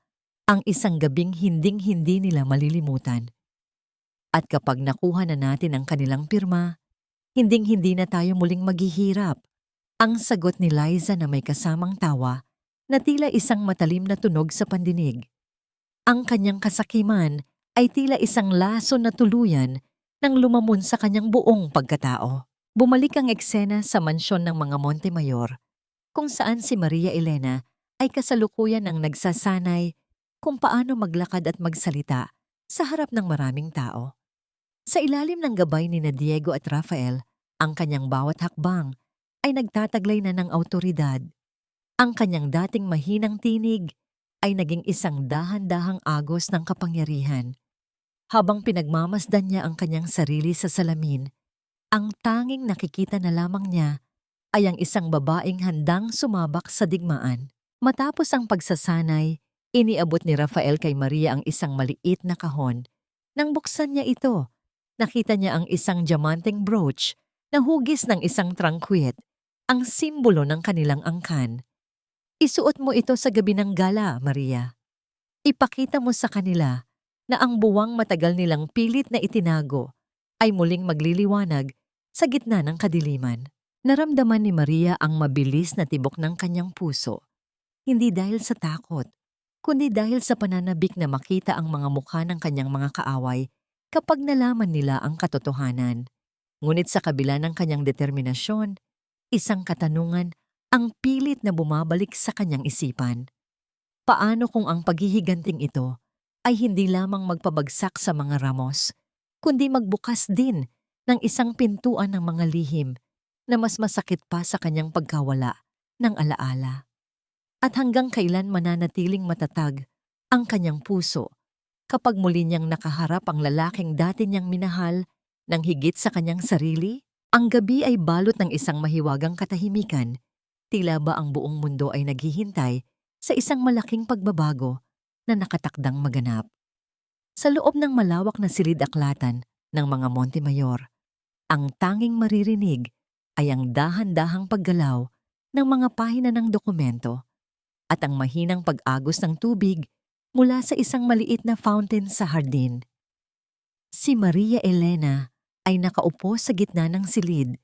ang isang gabing hinding-hindi nila malilimutan. At kapag nakuha na natin ang kanilang pirma, hinding-hindi na tayo muling maghihirap. Ang sagot ni Liza na may kasamang tawa na tila isang matalim na tunog sa pandinig. Ang kanyang kasakiman ay tila isang laso na tuluyan nang lumamon sa kanyang buong pagkatao. Bumalik ang eksena sa mansyon ng mga Montemayor, kung saan si Maria Elena ay kasalukuyan ang nagsasanay kung paano maglakad at magsalita sa harap ng maraming tao. Sa ilalim ng gabay ni Diego at Rafael, ang kanyang bawat hakbang ay nagtataglay na ng awtoridad. Ang kanyang dating mahinang tinig ay naging isang dahan-dahang agos ng kapangyarihan. Habang pinagmamasdan niya ang kanyang sarili sa salamin, ang tanging nakikita na lamang niya ay ang isang babaeng handang sumabak sa digmaan. Matapos ang pagsasanay, iniabot ni Rafael kay Maria ang isang maliit na kahon. Nang buksan niya ito, nakita niya ang isang diamanteng brooch na hugis ng isang trangkwit, ang simbolo ng kanilang angkan. Isuot mo ito sa gabi ng gala, Maria. Ipakita mo sa kanila na ang buwang matagal nilang pilit na itinago ay muling magliliwanag sa gitna ng kadiliman. Naramdaman ni Maria ang mabilis na tibok ng kanyang puso. Hindi dahil sa takot, kundi dahil sa pananabik na makita ang mga mukha ng kanyang mga kaaway kapag nalaman nila ang katotohanan. Ngunit sa kabila ng kanyang determinasyon, isang katanungan ang pilit na bumabalik sa kanyang isipan. Paano kung ang paghihiganting ito ay hindi lamang magpabagsak sa mga ramos, kundi magbukas din ng isang pintuan ng mga lihim na mas masakit pa sa kanyang pagkawala ng alaala? At hanggang kailan mananatiling matatag ang kanyang puso kapag muli niyang nakaharap ang lalaking dati niyang minahal ng higit sa kanyang sarili? Ang gabi ay balot ng isang mahiwagang katahimikan. Tila ba ang buong mundo ay naghihintay sa isang malaking pagbabago na nakatakdang maganap. Sa loob ng malawak na silid-aklatan ng mga Monte Mayor, ang tanging maririnig ay ang dahan-dahang paggalaw ng mga pahina ng dokumento at ang mahinang pag-agos ng tubig mula sa isang maliit na fountain sa hardin. Si Maria Elena ay nakaupo sa gitna ng silid.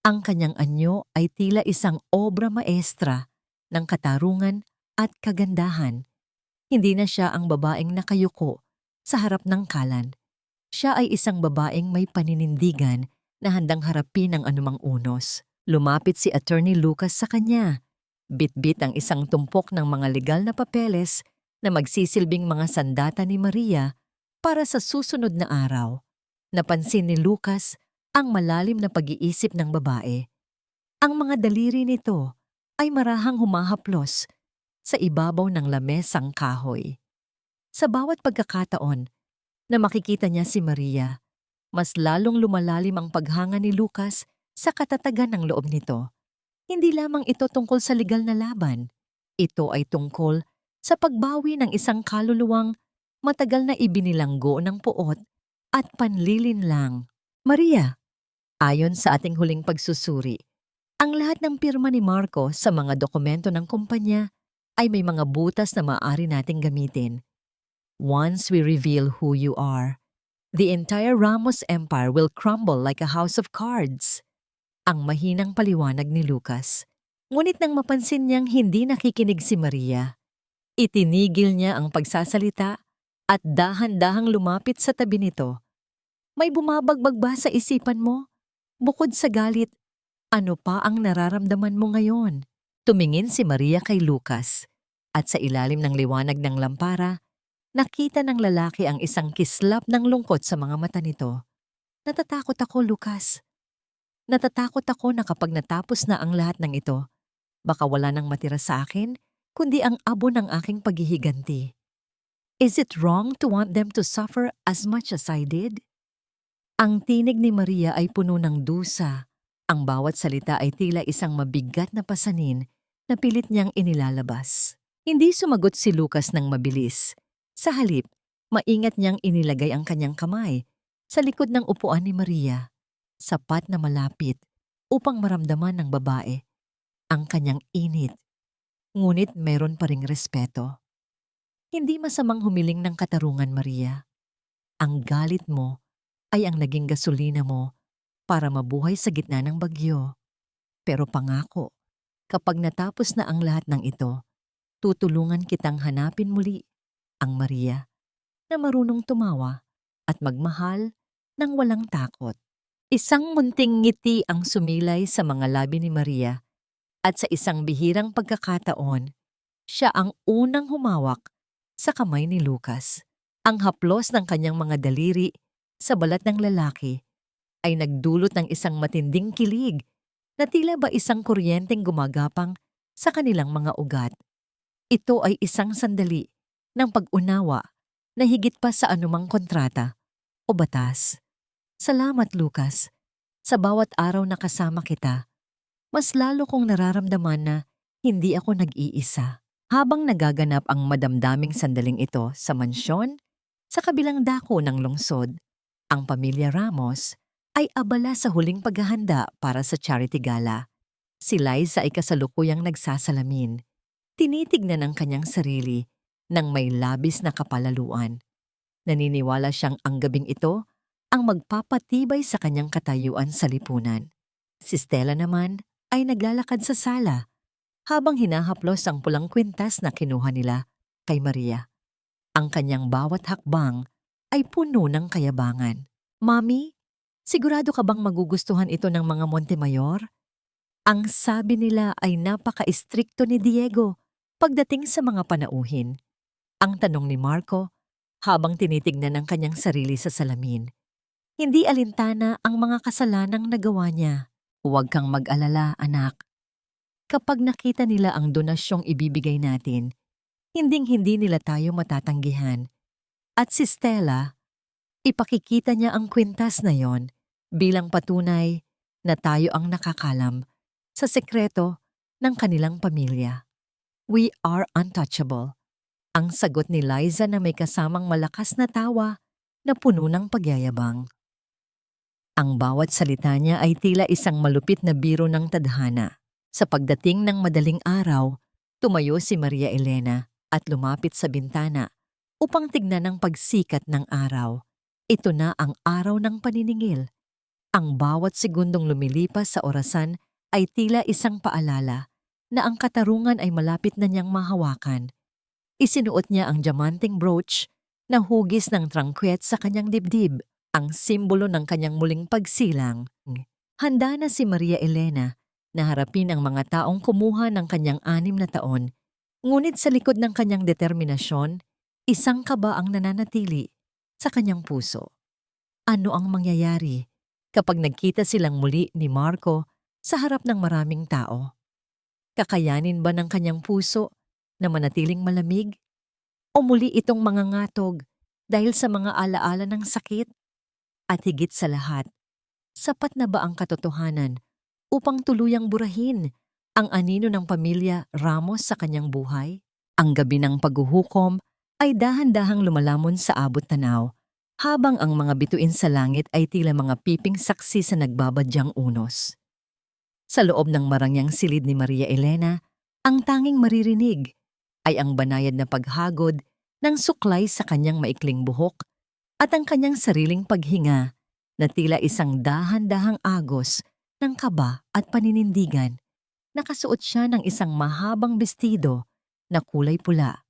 Ang kanyang anyo ay tila isang obra maestra ng katarungan at kagandahan. Hindi na siya ang babaeng nakayuko sa harap ng kalan. Siya ay isang babaeng may paninindigan na handang harapin ang anumang unos. Lumapit si Attorney Lucas sa kanya. Bitbit ang isang tumpok ng mga legal na papeles na magsisilbing mga sandata ni Maria para sa susunod na araw. Napansin ni Lucas ang malalim na pag-iisip ng babae. Ang mga daliri nito ay marahang humahaplos sa ibabaw ng lamesang kahoy. Sa bawat pagkakataon na makikita niya si Maria, mas lalong lumalalim ang paghanga ni Lucas sa katatagan ng loob nito. Hindi lamang ito tungkol sa legal na laban. Ito ay tungkol sa pagbawi ng isang kaluluwang matagal na ibinilanggo ng puot at panlilinlang. Maria, ayon sa ating huling pagsusuri, ang lahat ng pirma ni Marco sa mga dokumento ng kumpanya ay may mga butas na maaari nating gamitin. Once we reveal who you are, the entire Ramos Empire will crumble like a house of cards. Ang mahinang paliwanag ni Lucas. Ngunit nang mapansin niyang hindi nakikinig si Maria, itinigil niya ang pagsasalita at dahan-dahang lumapit sa tabi nito. May bumabagbag ba sa isipan mo? Bukod sa galit, ano pa ang nararamdaman mo ngayon? Tumingin si Maria kay Lucas at sa ilalim ng liwanag ng lampara, nakita ng lalaki ang isang kislap ng lungkot sa mga mata nito. Natatakot ako, Lucas. Natatakot ako na kapag natapos na ang lahat ng ito, baka wala nang matira sa akin, kundi ang abo ng aking paghihiganti. Is it wrong to want them to suffer as much as I did? Ang tinig ni Maria ay puno ng dusa. Ang bawat salita ay tila isang mabigat na pasanin na pilit niyang inilalabas. Hindi sumagot si Lucas ng mabilis. Sa halip, maingat niyang inilagay ang kanyang kamay sa likod ng upuan ni Maria, sapat na malapit upang maramdaman ng babae ang kanyang init. Ngunit meron pa ring respeto. Hindi masamang humiling ng katarungan, Maria. Ang galit mo ay ang naging gasolina mo para mabuhay sa gitna ng bagyo. Pero pangako, kapag natapos na ang lahat ng ito, tutulungan kitang hanapin muli ang Maria na marunong tumawa at magmahal ng walang takot. Isang munting ngiti ang sumilay sa mga labi ni Maria at sa isang bihirang pagkakataon, siya ang unang humawak sa kamay ni Lucas. Ang haplos ng kanyang mga daliri sa balat ng lalaki ay nagdulot ng isang matinding kilig na tila ba isang kuryenteng gumagapang sa kanilang mga ugat. Ito ay isang sandali ng pag-unawa na higit pa sa anumang kontrata o batas. Salamat, Lucas. Sa bawat araw na kasama kita, mas lalo kong nararamdaman na hindi ako nag-iisa. Habang nagaganap ang madamdaming sandaling ito sa mansyon, sa kabilang dako ng lungsod, ang pamilya Ramos ay abala sa huling paghahanda para sa charity gala. Si Liza ay kasalukuyang nagsasalamin. Tinitignan ang kanyang sarili nang may labis na kapalaluan. Naniniwala siyang ang gabing ito ang magpapatibay sa kanyang katayuan sa lipunan. Si Stella naman ay naglalakad sa sala habang hinahaplos ang pulang kwintas na kinuha nila kay Maria. Ang kanyang bawat hakbang ay puno ng kayabangan. Mami, Sigurado ka bang magugustuhan ito ng mga Montemayor? Ang sabi nila ay napaka-istrikto ni Diego pagdating sa mga panauhin. Ang tanong ni Marco habang tinitignan ang kanyang sarili sa salamin. Hindi alintana ang mga kasalanang nagawa niya. Huwag kang mag-alala, anak. Kapag nakita nila ang donasyong ibibigay natin, hinding-hindi nila tayo matatanggihan. At si Stella, ipakikita niya ang kwintas na yon bilang patunay na tayo ang nakakalam sa sekreto ng kanilang pamilya. We are untouchable. Ang sagot ni Liza na may kasamang malakas na tawa na puno ng pagyayabang. Ang bawat salita niya ay tila isang malupit na biro ng tadhana. Sa pagdating ng madaling araw, tumayo si Maria Elena at lumapit sa bintana upang tignan ang pagsikat ng araw. Ito na ang araw ng paniningil. Ang bawat segundong lumilipas sa orasan ay tila isang paalala na ang katarungan ay malapit na niyang mahawakan. Isinuot niya ang diamanteng brooch na hugis ng trangkwet sa kanyang dibdib, ang simbolo ng kanyang muling pagsilang. Handa na si Maria Elena na harapin ang mga taong kumuha ng kanyang 6 na taon, ngunit sa likod ng kanyang determinasyon, isang kaba ang nananatili sa kanyang puso. Ano ang mangyayari kapag nagkita silang muli ni Marco sa harap ng maraming tao? Kakayanin ba ng kanyang puso na manatiling malamig? O muli itong mangangatog dahil sa mga alaala ng sakit? At higit sa lahat, sapat na ba ang katotohanan upang tuluyang burahin ang anino ng pamilya Ramos sa kanyang buhay? Ang gabi ng paghuhukom ay dahan-dahang lumalamon sa abot tanaw, habang ang mga bituin sa langit ay tila mga piping saksi sa nagbabadyang unos. Sa loob ng marangyang silid ni Maria Elena, ang tanging maririnig ay ang banayad na paghagod ng suklay sa kanyang maikling buhok at ang kanyang sariling paghinga na tila isang dahan-dahang agos ng kaba at paninindigan. Nakasuot siya ng isang mahabang bestido na kulay pula,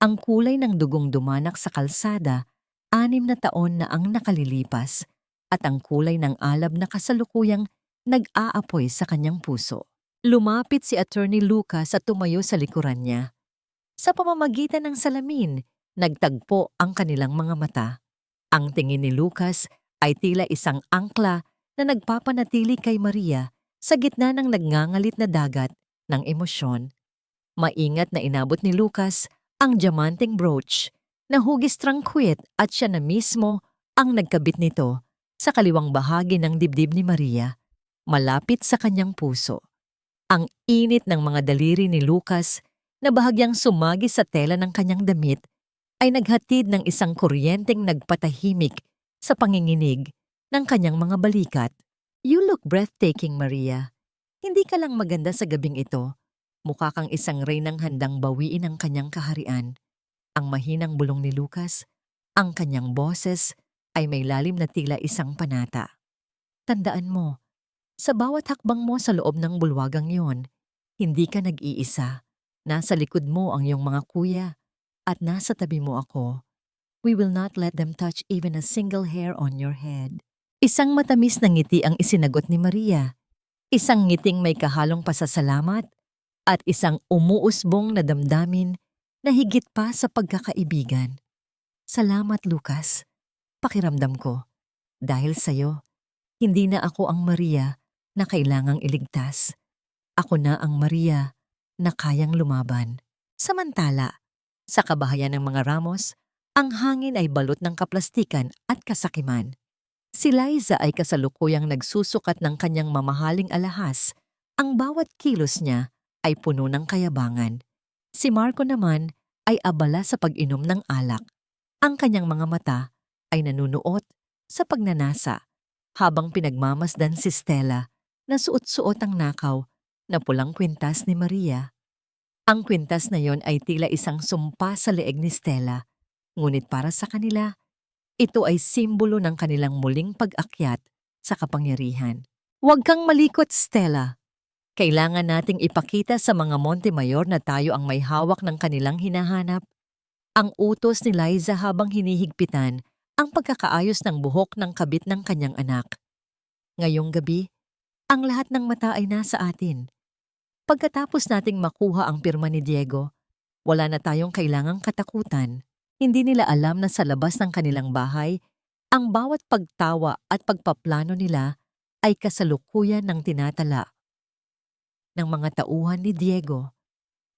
ang kulay ng dugong dumanak sa kalsada 6 na taon na ang nakalilipas, at ang kulay ng alab na kasalukuyang nag-aapoy sa kanyang puso. Lumapit si Attorney Lucas at tumayo sa likuran niya. Sa pamamagitan ng salamin, nagtagpo ang kanilang mga mata. Ang tingin ni Lucas ay tila isang angkla na nagpapanatili kay Maria sa gitna ng nagngangalit na dagat ng emosyon. Maingat na inabot ni Lucas ang diamanteng brooch na hugis trangkwit at siya na mismo ang nagkabit nito sa kaliwang bahagi ng dibdib ni Maria, malapit sa kanyang puso. Ang init ng mga daliri ni Lucas na bahagyang sumagi sa tela ng kanyang damit ay naghatid ng isang kuryenteng nagpatahimik sa panginginig ng kanyang mga balikat. You look breathtaking, Maria. Hindi ka lang maganda sa gabing ito. Mukha kang isang reynang handang bawiin ang kanyang kaharian. Ang mahinang bulong ni Lucas, ang kanyang boses ay may lalim na tila isang panata. Tandaan mo, sa bawat hakbang mo sa loob ng bulwagang yon, hindi ka nag-iisa. Nasa likod mo ang iyong mga kuya at nasa tabi mo ako. We will not let them touch even a single hair on your head. Isang matamis na ngiti ang isinagot ni Maria. Isang ngiting may kahalong pasasalamat at isang umuusbong na damdamin na higit pa sa pagkakaibigan. Salamat, Lucas. Pakiramdam ko, dahil sa'yo, hindi na ako ang Maria na kailangang iligtas. Ako na ang Maria na kayang lumaban. Samantala, sa kabahayan ng mga Ramos, ang hangin ay balot ng kaplastikan at kasakiman. Si Liza ay kasalukuyang nagsusukat ng kanyang mamahaling alahas. Ang bawat kilos niya ay puno ng kayabangan. Si Marco naman ay abala sa pag-inom ng alak. Ang kanyang mga mata ay nanunuot sa pagnanasa habang pinagmamasdan si Stella na suot-suot ang nakaw na pulang kwintas ni Maria. Ang kwintas na yon ay tila isang sumpa sa leeg ni Stella, ngunit para sa kanila, ito ay simbolo ng kanilang muling pag-akyat sa kapangyarihan. Huwag kang malikot, Stella. Kailangan nating ipakita sa mga Montemayor na tayo ang may hawak ng kanilang hinahanap. Ang utos ni Liza habang hinihigpitan ang pagkakaayos ng buhok ng kabit ng kanyang anak. Ngayong gabi, ang lahat ng mata ay nasa atin. Pagkatapos nating makuha ang pirma ni Diego, wala na tayong kailangang katakutan. Hindi nila alam na sa labas ng kanilang bahay, ang bawat pagtawa at pagpaplano nila ay kasalukuyan ng tinatala ng mga tauhan ni Diego.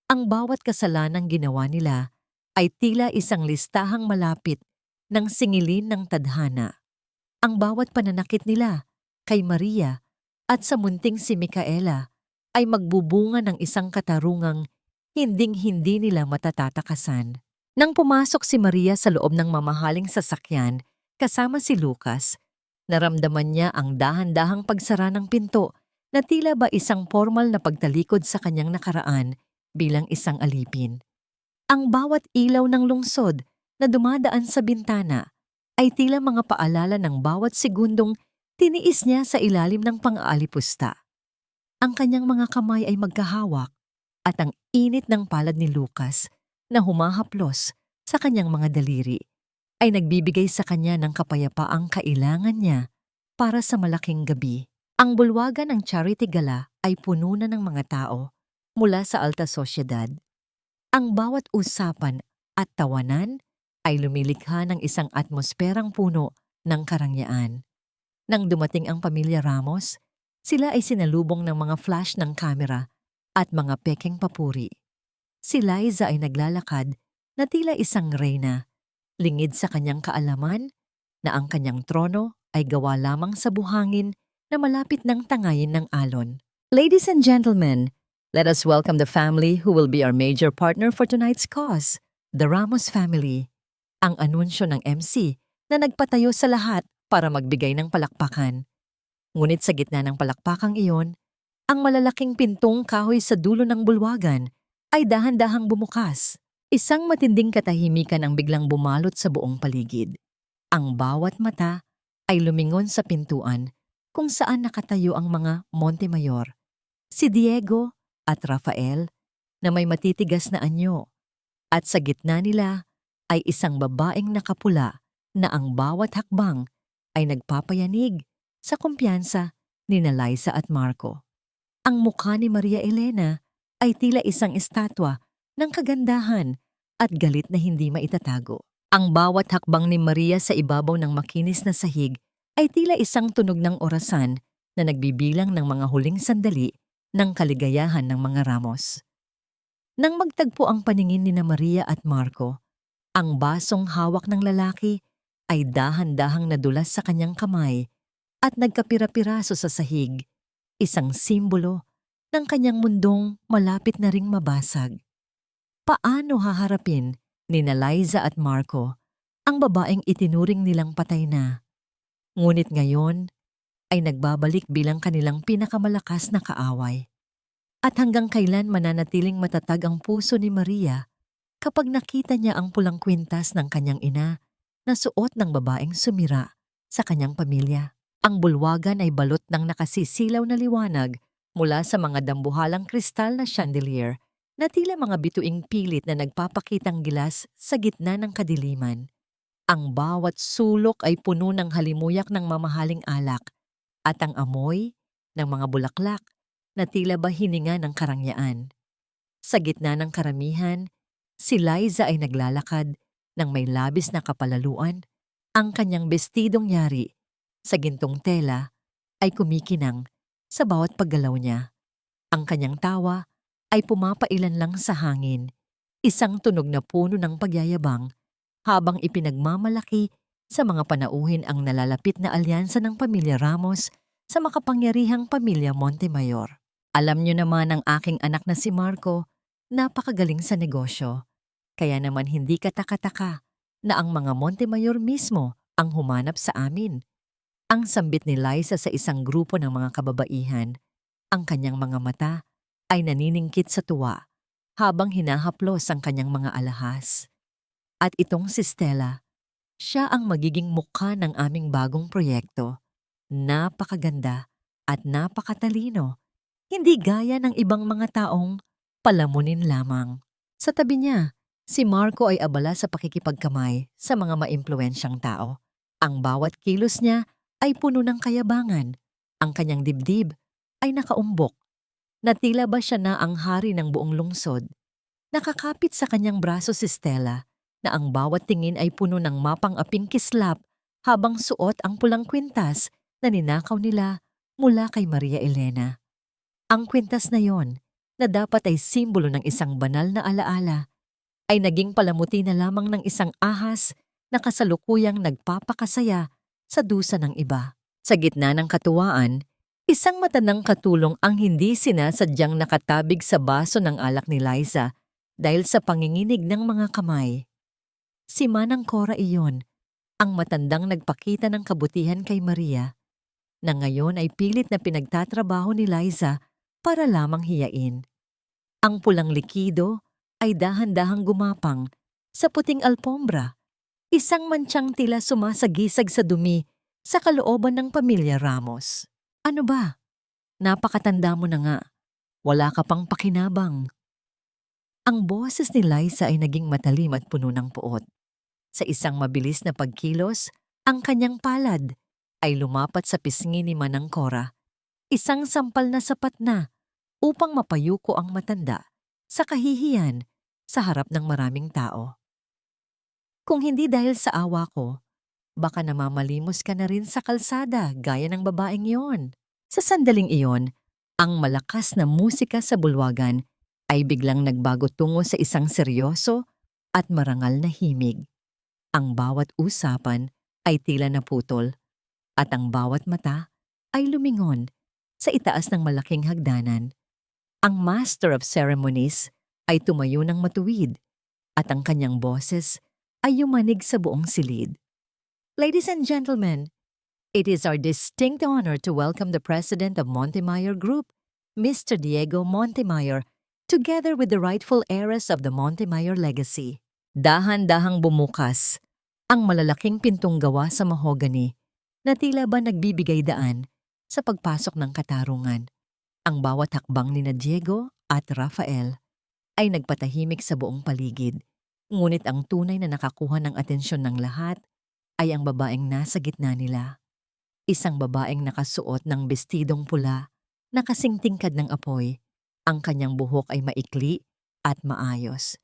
Ang bawat kasalanang ginawa nila ay tila isang listahang malapit ng singilin ng tadhana. Ang bawat pananakit nila kay Maria at sa munting si Micaela ay magbubunga ng isang katarungang hinding-hindi nila matatatakasan. Nang pumasok si Maria sa loob ng mamahaling sasakyan kasama si Lucas, naramdaman niya ang dahan-dahang pagsara ng pinto na tila ba isang formal na pagtalikod sa kanyang nakaraan bilang isang alipin. Ang bawat ilaw ng lungsod na dumadaan sa bintana ay tila mga paalala ng bawat segundong tiniis niya sa ilalim ng pang-aalipusta. Ang kanyang mga kamay ay magkahawak at ang init ng palad ni Lucas na humahaplos sa kanyang mga daliri ay nagbibigay sa kanya ng kapayapaang kailangan niya para sa malaking gabi. Ang bulwagan ng charity gala ay puno na ng mga tao mula sa alta sosyedad. Ang bawat usapan at tawanan ay lumilikha ng isang atmosperang puno ng karangyaan. Nang dumating ang pamilya Ramos, sila ay sinalubong ng mga flash ng kamera at mga pekeng papuri. Si Liza ay naglalakad na tila isang reyna, lingid sa kanyang kaalaman na ang kanyang trono ay gawa lamang sa buhangin na malapit ng tangayin ng alon. Ladies and gentlemen, let us welcome the family who will be our major partner for tonight's cause, the Ramos family. Ang anunsyo ng MC na nagpatayo sa lahat para magbigay ng palakpakan. Ngunit sa gitna ng palakpakang iyon, ang malalaking pintong kahoy sa dulo ng bulwagan ay dahan-dahang bumukas. Isang matinding katahimikan ang biglang bumalot sa buong paligid. Ang bawat mata ay lumingon sa pintuan kung saan nakatayo ang mga Montemayor, si Diego at Rafael na may matitigas na anyo, at sa gitna nila ay isang babaeng nakapula na ang bawat hakbang ay nagpapayanig sa kumpiyansa ni Liza at Marco. Ang mukha ni Maria Elena ay tila isang estatwa ng kagandahan at galit na hindi maitatago. Ang bawat hakbang ni Maria sa ibabaw ng makinis na sahig ay tila isang tunog ng orasan na nagbibilang ng mga huling sandali ng kaligayahan ng mga Ramos. Nang magtagpo ang paningin ni Maria at Marco, ang basong hawak ng lalaki ay dahan-dahang nadulas sa kanyang kamay at nagkapira-piraso sa sahig, isang simbolo ng kanyang mundong malapit na ring mabasag. Paano haharapin ni Liza at Marco ang babaeng itinuring nilang patay na? Ngunit ngayon ay nagbabalik bilang kanilang pinakamalakas na kaaway. At hanggang kailan mananatiling matatag ang puso ni Maria kapag nakita niya ang pulang kwintas ng kanyang ina na suot ng babaeng sumira sa kanyang pamilya. Ang bulwagan ay balot ng nakasisilaw na liwanag mula sa mga dambuhalang kristal na chandelier na tila mga bituing pilit na nagpapakitang gilas sa gitna ng kadiliman. Ang bawat sulok ay puno ng halimuyak ng mamahaling alak at ang amoy ng mga bulaklak na tila ba hininga ng karangyaan. Sa gitna ng karamihan, si Liza ay naglalakad ng may labis na kapalaluan. Ang kanyang bestidong yari sa gintong tela ay kumikinang sa bawat paggalaw niya. Ang kanyang tawa ay pumapailan lang sa hangin, isang tunog na puno ng pagyayabang habang ipinagmamalaki sa mga panauhin ang nalalapit na alyansa ng pamilya Ramos sa makapangyarihang pamilya Montemayor. Alam niyo naman ang aking anak na si Marco, napakagaling sa negosyo. Kaya naman hindi kataka-taka na ang mga Montemayor mismo ang humanap sa amin. Ang sambit ni Liza sa isang grupo ng mga kababaihan, ang kanyang mga mata ay naniningkit sa tuwa habang hinahaplos ang kanyang mga alahas. At itong si Stella, siya ang magiging mukha ng aming bagong proyekto. Napakaganda at napakatalino, hindi gaya ng ibang mga taong palamunin lamang. Sa tabi niya, si Marco ay abala sa pakikipagkamay sa mga maimpluwensyang tao. Ang bawat kilos niya ay puno ng kayabangan Ang kanyang dibdib ay nakaumbok, na tila ba siya na ang hari ng buong lungsod. Nakakapit sa kanyang braso si Stella, na ang bawat tingin ay puno ng mapang-aping kislap habang suot ang pulang kwintas na ninakaw nila mula kay Maria Elena. Ang kwintas na yon, na dapat ay simbolo ng isang banal na alaala, ay naging palamuti na lamang ng isang ahas na kasalukuyang nagpapakasaya sa dusa ng iba. Sa gitna ng katuwaan, isang matandang katulong ang hindi sinasadyang nakatabig sa baso ng alak ni Liza dahil sa panginginig ng mga kamay. Si Manang Cora iyon, ang matandang nagpakita ng kabutihan kay Maria, na ngayon ay pilit na pinagtatrabaho ni Liza para lamang hiyain. Ang pulang likido ay dahan-dahang gumapang sa puting alpombra, isang mantsang tila sumasagisag sa dumi sa kalooban ng pamilya Ramos. Ano ba? Napakatanda mo na nga. Wala ka pang pakinabang. Ang boses ni Liza ay naging matalim at puno ng puot. Sa isang mabilis na pagkilos, ang kanyang palad ay lumapat sa pisngi ni Manang Cora. Isang sampal na sapat na upang mapayuko ang matanda sa kahihiyan sa harap ng maraming tao. Kung hindi dahil sa awa ko, baka namamalimos ka na rin sa kalsada gaya ng babaeng iyon. Sa sandaling iyon, ang malakas na musika sa bulwagan ay biglang nagbago tungo sa isang seryoso at marangal na himig. Ang bawat usapan ay tila naputol at ang bawat mata ay lumingon sa itaas ng malaking hagdanan. Ang Master of Ceremonies ay tumayo ng matuwid at ang kanyang boses ay yumanig sa buong silid. Ladies and gentlemen, it is our distinct honor to welcome the President of Montemayor Group, Mr. Diego Montemayor, together with the rightful heiress of the Montemayor legacy. Dahan-dahang bumukas ang malalaking pintong gawa sa mahogany na tila ba nagbibigay daan sa pagpasok ng katarungan. Ang bawat hakbang ni Diego at Rafael ay nagpatahimik sa buong paligid. Ngunit ang tunay na nakakuha ng atensyon ng lahat ay ang babaeng nasa gitna nila. Isang babaeng nakasuot ng bestidong pula na kasing tingkad ng apoy. Ang kanyang buhok ay maikli at maayos.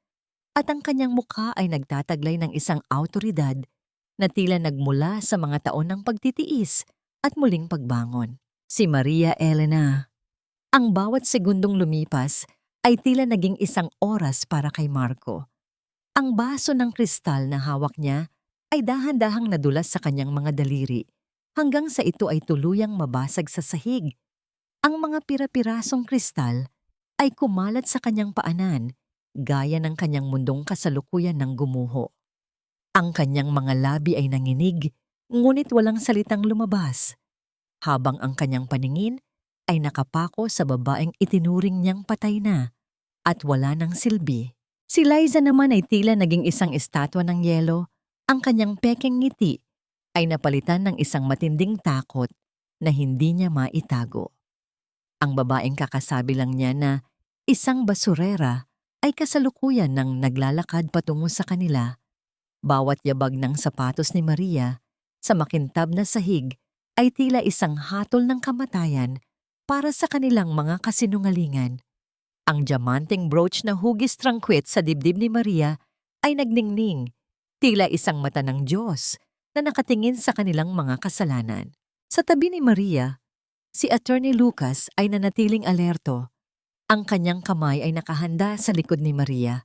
At ang kanyang mukha ay nagtataglay ng isang awtoridad na tila nagmula sa mga taon ng pagtitiis at muling pagbangon. Si Maria Elena. Ang bawat segundong lumipas ay tila naging isang oras para kay Marco. Ang baso ng kristal na hawak niya ay dahan-dahang nadulas sa kanyang mga daliri hanggang sa ito ay tuluyang mabasag sa sahig. Ang mga pira-pirasong kristal ay kumalat sa kanyang paanan gaya ng kanyang mundong kasalukuyan ng gumuho. Ang kanyang mga labi ay nanginig, ngunit walang salitang lumabas, habang ang kanyang paningin ay nakapako sa babaeng itinuring niyang patay na at wala ng silbi. Si Liza naman ay tila naging isang estatwa ng yelo. Ang kanyang pekeng ngiti ay napalitan ng isang matinding takot na hindi niya maitago. Ang babaeng kakasabi lang niya na isang basurera ay kasalukuyan ng naglalakad patungo sa kanila. Bawat yabag ng sapatos ni Maria sa makintab na sahig ay tila isang hatol ng kamatayan para sa kanilang mga kasinungalingan. Ang diamanteng brooch na hugis trangkwit sa dibdib ni Maria ay nagningning, tila isang mata ng Diyos na nakatingin sa kanilang mga kasalanan. Sa tabi ni Maria, si Attorney Lucas ay nanatiling alerto. Ang kanyang kamay ay nakahanda sa likod ni Maria.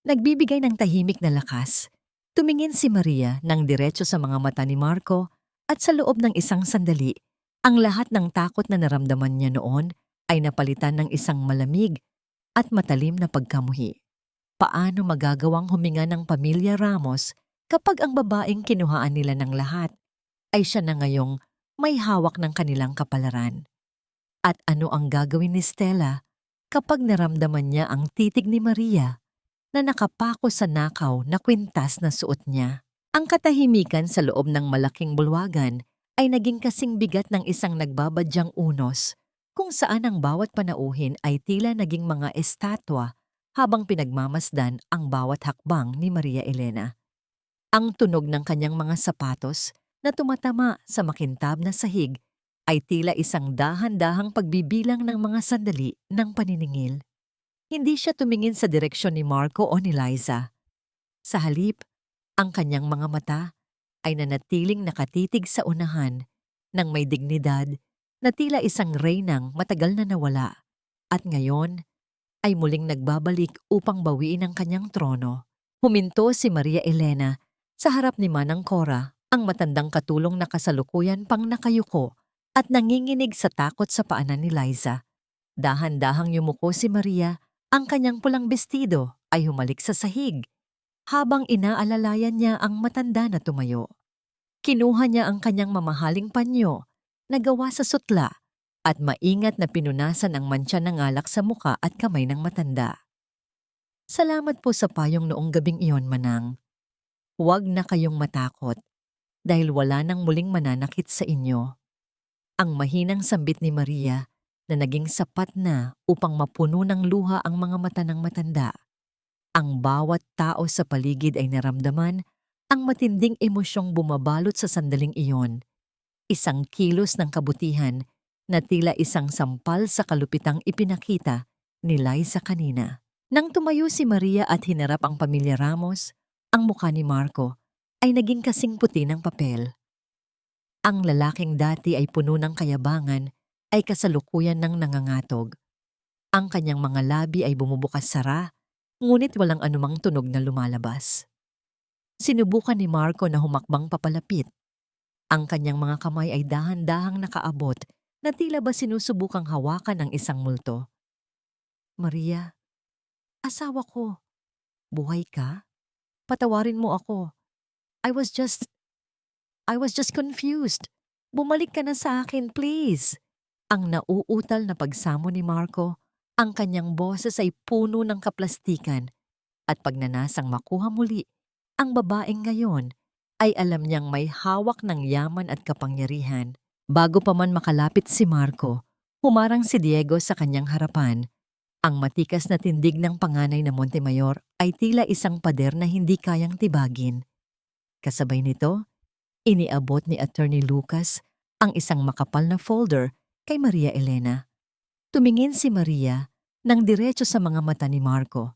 Nagbibigay ng tahimik na lakas. Tumingin si Maria ng diretso sa mga mata ni Marco at sa loob ng isang sandali, ang lahat ng takot na naramdaman niya noon ay napalitan ng isang malamig at matalim na pagkamuhi. Paano magagawang huminga ng pamilya Ramos kapag ang babaeng kinuhaan nila ng lahat ay siya na ngayong may hawak ng kanilang kapalaran? At ano ang gagawin ni Stella kapag naramdaman niya ang titig ni Maria na nakapako sa nakaw na kwintas na suot niya? Ang katahimikan sa loob ng malaking bulwagan ay naging kasing bigat ng isang nagbabadyang unos, kung saan ang bawat panauhin ay tila naging mga estatwa habang pinagmamasdan ang bawat hakbang ni Maria Elena. Ang tunog ng kanyang mga sapatos na tumatama sa makintab na sahig ay tila isang dahan-dahang pagbibilang ng mga sandali ng paniningil. Hindi siya tumingin sa direksyon ni Marco o ni Liza. Sa halip, ang kanyang mga mata ay nanatiling nakatitig sa unahan ng may dignidad na tila isang reynang matagal na nawala at ngayon ay muling nagbabalik upang bawiin ang kanyang trono. Huminto si Maria Elena sa harap ni Manang Cora, ang matandang katulong na kasalukuyan pang nakayuko at nanginginig sa takot sa paanan ni Liza. Dahan-dahang yumuko si Maria, ang kanyang pulang bestido ay humalik sa sahig. Habang inaalalayan niya ang matanda na tumayo, kinuha niya ang kanyang mamahaling panyo na gawa sa sutla at maingat na pinunasan ang mantsa ng alak sa muka at kamay ng matanda. Salamat po sa payong noong gabing iyon, Manang. Huwag na kayong matakot dahil wala nang muling mananakit sa inyo. Ang mahinang sambit ni Maria na naging sapat na upang mapuno ng luha ang mga mata ng matanda. Ang bawat tao sa paligid ay naramdaman ang matinding emosyong bumabalot sa sandaling iyon. Isang kilos ng kabutihan na tila isang sampal sa kalupitang ipinakita ni Liza kanina. Nang tumayo si Maria at hinarap ang pamilya Ramos, ang mukha ni Marco ay naging kasing puti ng papel. Ang lalaking dati ay puno ng kayabangan ay kasalukuyan ng nangangatog. Ang kanyang mga labi ay bumubukas sara, ngunit walang anumang tunog na lumalabas. Sinubukan ni Marco na humakbang papalapit. Ang kanyang mga kamay ay dahan-dahang nakaabot na tila ba sinusubukang hawakan ang isang multo. Maria, asawa ko, buhay ka? Patawarin mo ako. I was just confused. Bumalik ka na sa akin, please. Ang nauutal na pagsamo ni Marco, ang kanyang boses ay puno ng kaplastikan at pagnanasang makuha muli, ang babaeng ngayon ay alam niyang may hawak ng yaman at kapangyarihan. Bago pa man makalapit si Marco, humarang si Diego sa kanyang harapan. Ang matikas na tindig ng panganay na Montemayor ay tila isang pader na hindi kayang tibagin. Kasabay nito, iniabot ni Attorney Lucas ang isang makapal na folder kay Maria Elena. Tumingin si Maria nang diretso sa mga mata ni Marco.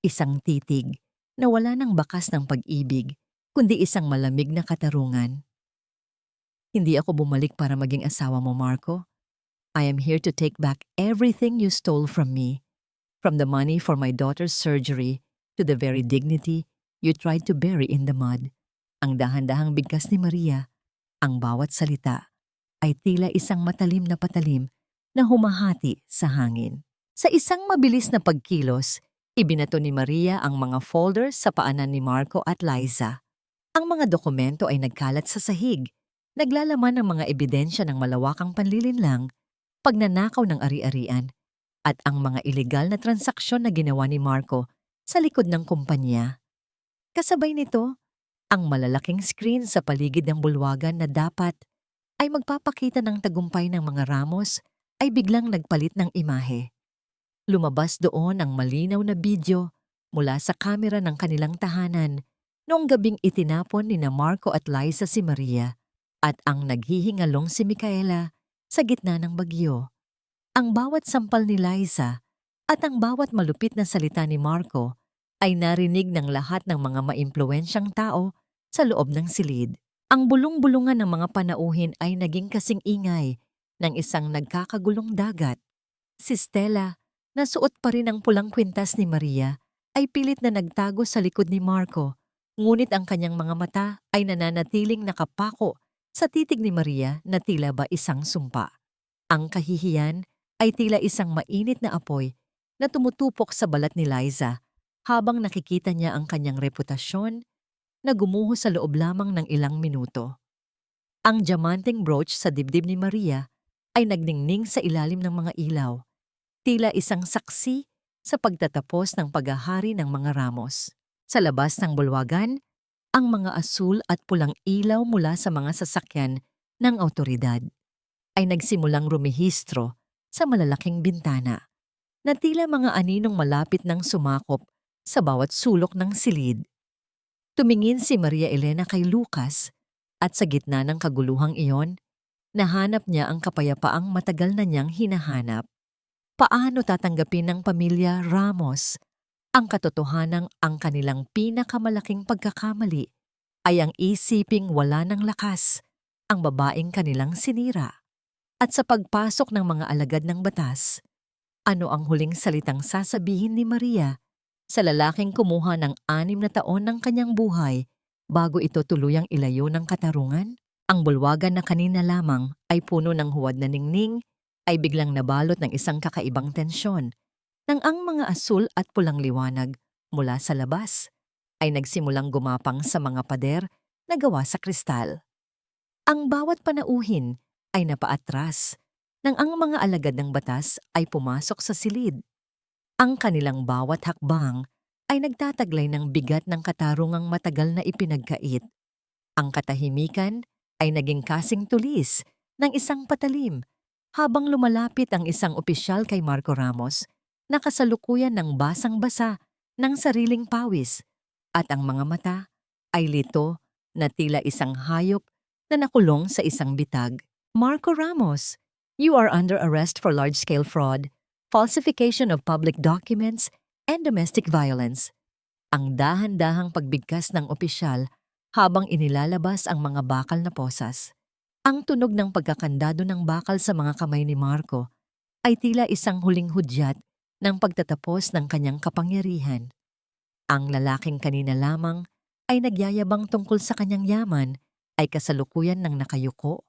Isang titig na wala ng bakas ng pag-ibig, kundi isang malamig na katarungan. Hindi ako bumalik para maging asawa mo, Marco. I am here to take back everything you stole from me, from the money for my daughter's surgery to the very dignity you tried to bury in the mud. Ang dahan-dahang bigkas ni Maria, ang bawat salita ay tila isang matalim na patalim na humahati sa hangin. Sa isang mabilis na pagkilos, ibinato ni Maria ang mga folders sa paanan ni Marco at Liza. Ang mga dokumento ay nagkalat sa sahig, naglalaman ng mga ebidensya ng malawakang panlilinlang, pagnanakaw ng ari-arian, at ang mga ilegal na transaksyon na ginawa ni Marco sa likod ng kumpanya. Kasabay nito, ang malalaking screen sa paligid ng bulwagan na dapat ay magpapakita ng tagumpay ng mga Ramos ay biglang nagpalit ng imahe. Lumabas doon ang malinaw na video mula sa kamera ng kanilang tahanan noong gabing itinapon ni na Marco at Liza si Maria at ang naghihingalong si Micaela sa gitna ng bagyo. Ang bawat sampal ni Liza at ang bawat malupit na salita ni Marco ay narinig ng lahat ng mga maimpluwensyang tao sa loob ng silid. Ang bulong-bulungan ng mga panauhin ay naging kasing ingay ng isang nagkakagulong dagat. Si Stella, na suot pa rin ang pulang kwintas ni Maria, ay pilit na nagtago sa likod ni Marco, ngunit ang kanyang mga mata ay nananatiling nakapako sa titig ni Maria na tila ba isang sumpa. Ang kahihiyan ay tila isang mainit na apoy na tumutupok sa balat ni Liza habang nakikita niya ang kanyang reputasyon na gumuho sa loob lamang ng ilang minuto. Ang diamanteng brooch sa dibdib ni Maria ay nagningning sa ilalim ng mga ilaw, tila isang saksi sa pagtatapos ng paghahari ng mga Ramos. Sa labas ng bulwagan, ang mga asul at pulang ilaw mula sa mga sasakyan ng awtoridad ay nagsimulang rumehistro sa malalaking bintana na tila mga aninong malapit ng sumakop sa bawat sulok ng silid. Tumingin si Maria Elena kay Lucas at sa gitna ng kaguluhang iyon, Nahanap niya ang kapayapaang matagal na niyang hinahanap. Paano tatanggapin ng pamilya Ramos ang katotohanang ang kanilang pinakamalaking pagkakamali ay ang isiping wala ng lakas ang babaeng kanilang sinira? At sa pagpasok ng mga alagad ng batas, ano ang huling salitang sasabihin ni Maria sa lalaking kumuha ng 6 na taon ng kanyang buhay bago ito tuluyang ilayo ng katarungan? Ang bulwagan na kanina lamang ay puno ng huwad na ningning ay biglang nabalot ng isang kakaibang tensyon nang ang mga asul at pulang liwanag mula sa labas ay nagsimulang gumapang sa mga pader na gawa sa kristal. Ang bawat panauhin ay napaatras nang ang mga alagad ng batas ay pumasok sa silid. Ang kanilang bawat hakbang ay nagtataglay ng bigat ng katarungang matagal na ipinagkait. Ang katahimikan ay naging kasing tulis ng isang patalim habang lumalapit ang isang opisyal kay Marco Ramos na kasalukuyan ng basang-basa ng sariling pawis at ang mga mata ay lito na tila isang hayop na nakulong sa isang bitag. Marco Ramos, you are under arrest for large-scale fraud, falsification of public documents, and domestic violence. Ang dahan-dahang pagbigkas ng opisyal habang inilalabas ang mga bakal na posas. Ang tunog ng pagkakandado ng bakal sa mga kamay ni Marco ay tila isang huling hudyat ng pagtatapos ng kanyang kapangyarihan. Ang lalaking kanina lamang ay nagyayabang tungkol sa kanyang yaman ay kasalukuyan ng nakayuko.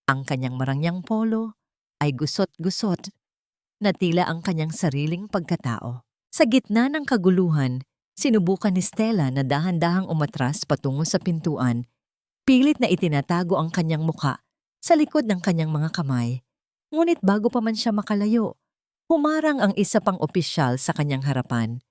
Ang kanyang marangyang polo ay gusot-gusot na tila ang kanyang sariling pagkatao. Sa gitna ng kaguluhan, sinubukan ni Stella na dahan-dahang umatras patungo sa pintuan, pilit na itinatago ang kanyang muka sa likod ng kanyang mga kamay. Ngunit bago pa man siya makalayo, humarang ang isa pang opisyal sa kanyang harapan.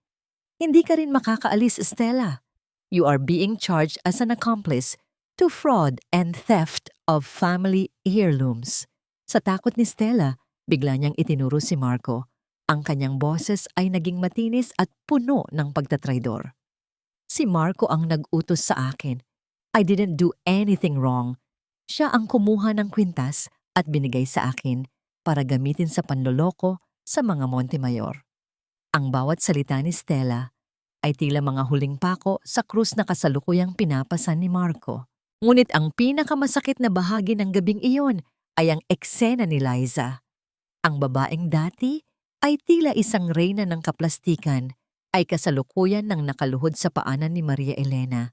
Hindi ka rin makakaalis, Stella. You are being charged as an accomplice to fraud and theft of family heirlooms. Sa takot ni Stella, bigla niyang itinuro si Marco. Ang kanyang boses ay naging matinis at puno ng pagtatraidor. Si Marco ang nag-utos sa akin. I didn't do anything wrong. Siya ang kumuha ng kwintas at binigay sa akin para gamitin sa panloloko sa mga Montemayor. Ang bawat salita ni Stella ay tila mga huling pako sa krus na kasalukuyang pinapasan ni Marco. Ngunit ang pinakamasakit na bahagi ng gabing iyon ay ang eksena ni Liza. Ang babaeng dati ay tila isang reyna ng kaplastikan ay kasalukuyan ng nakaluhod sa paanan ni Maria Elena.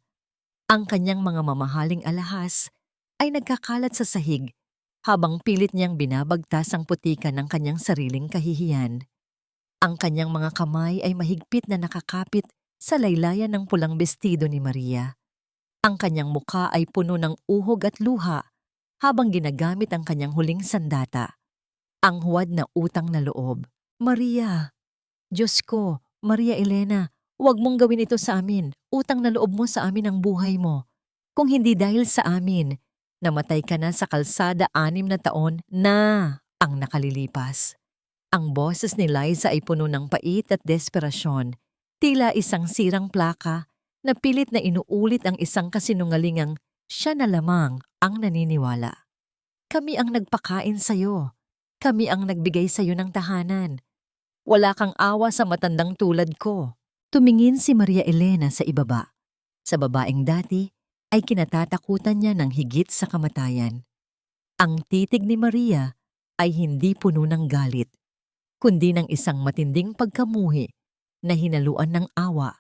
Ang kanyang mga mamahaling alahas ay nagkakalat sa sahig habang pilit niyang binabagtas ang putika ng kanyang sariling kahihiyan. Ang kanyang mga kamay ay mahigpit na nakakapit sa laylayan ng pulang bestido ni Maria. Ang kanyang mukha ay puno ng uhog at luha habang ginagamit ang kanyang huling sandata. Ang huwad na utang na loob. Maria, Diyos ko, Maria Elena, huwag mong gawin ito sa amin. Utang na loob mo sa amin ang buhay mo. Kung hindi dahil sa amin, namatay ka na sa kalsada 6 na taon na ang nakalilipas. Ang boses ni Liza ay puno ng pait at desperasyon, tila isang sirang plaka na pilit na inuulit ang isang kasinungalingang siya na lamang ang naniniwala. Kami ang nagpakain sa'yo. Kami ang nagbigay sa'yo ng tahanan. Wala kang awa sa matandang tulad ko. Tumingin si Maria Elena sa ibaba. Sa babaeng dati ay kinatatakutan niya ng higit sa kamatayan. Ang titig ni Maria ay hindi puno ng galit, kundi ng isang matinding pagkamuhi na hinaluan ng awa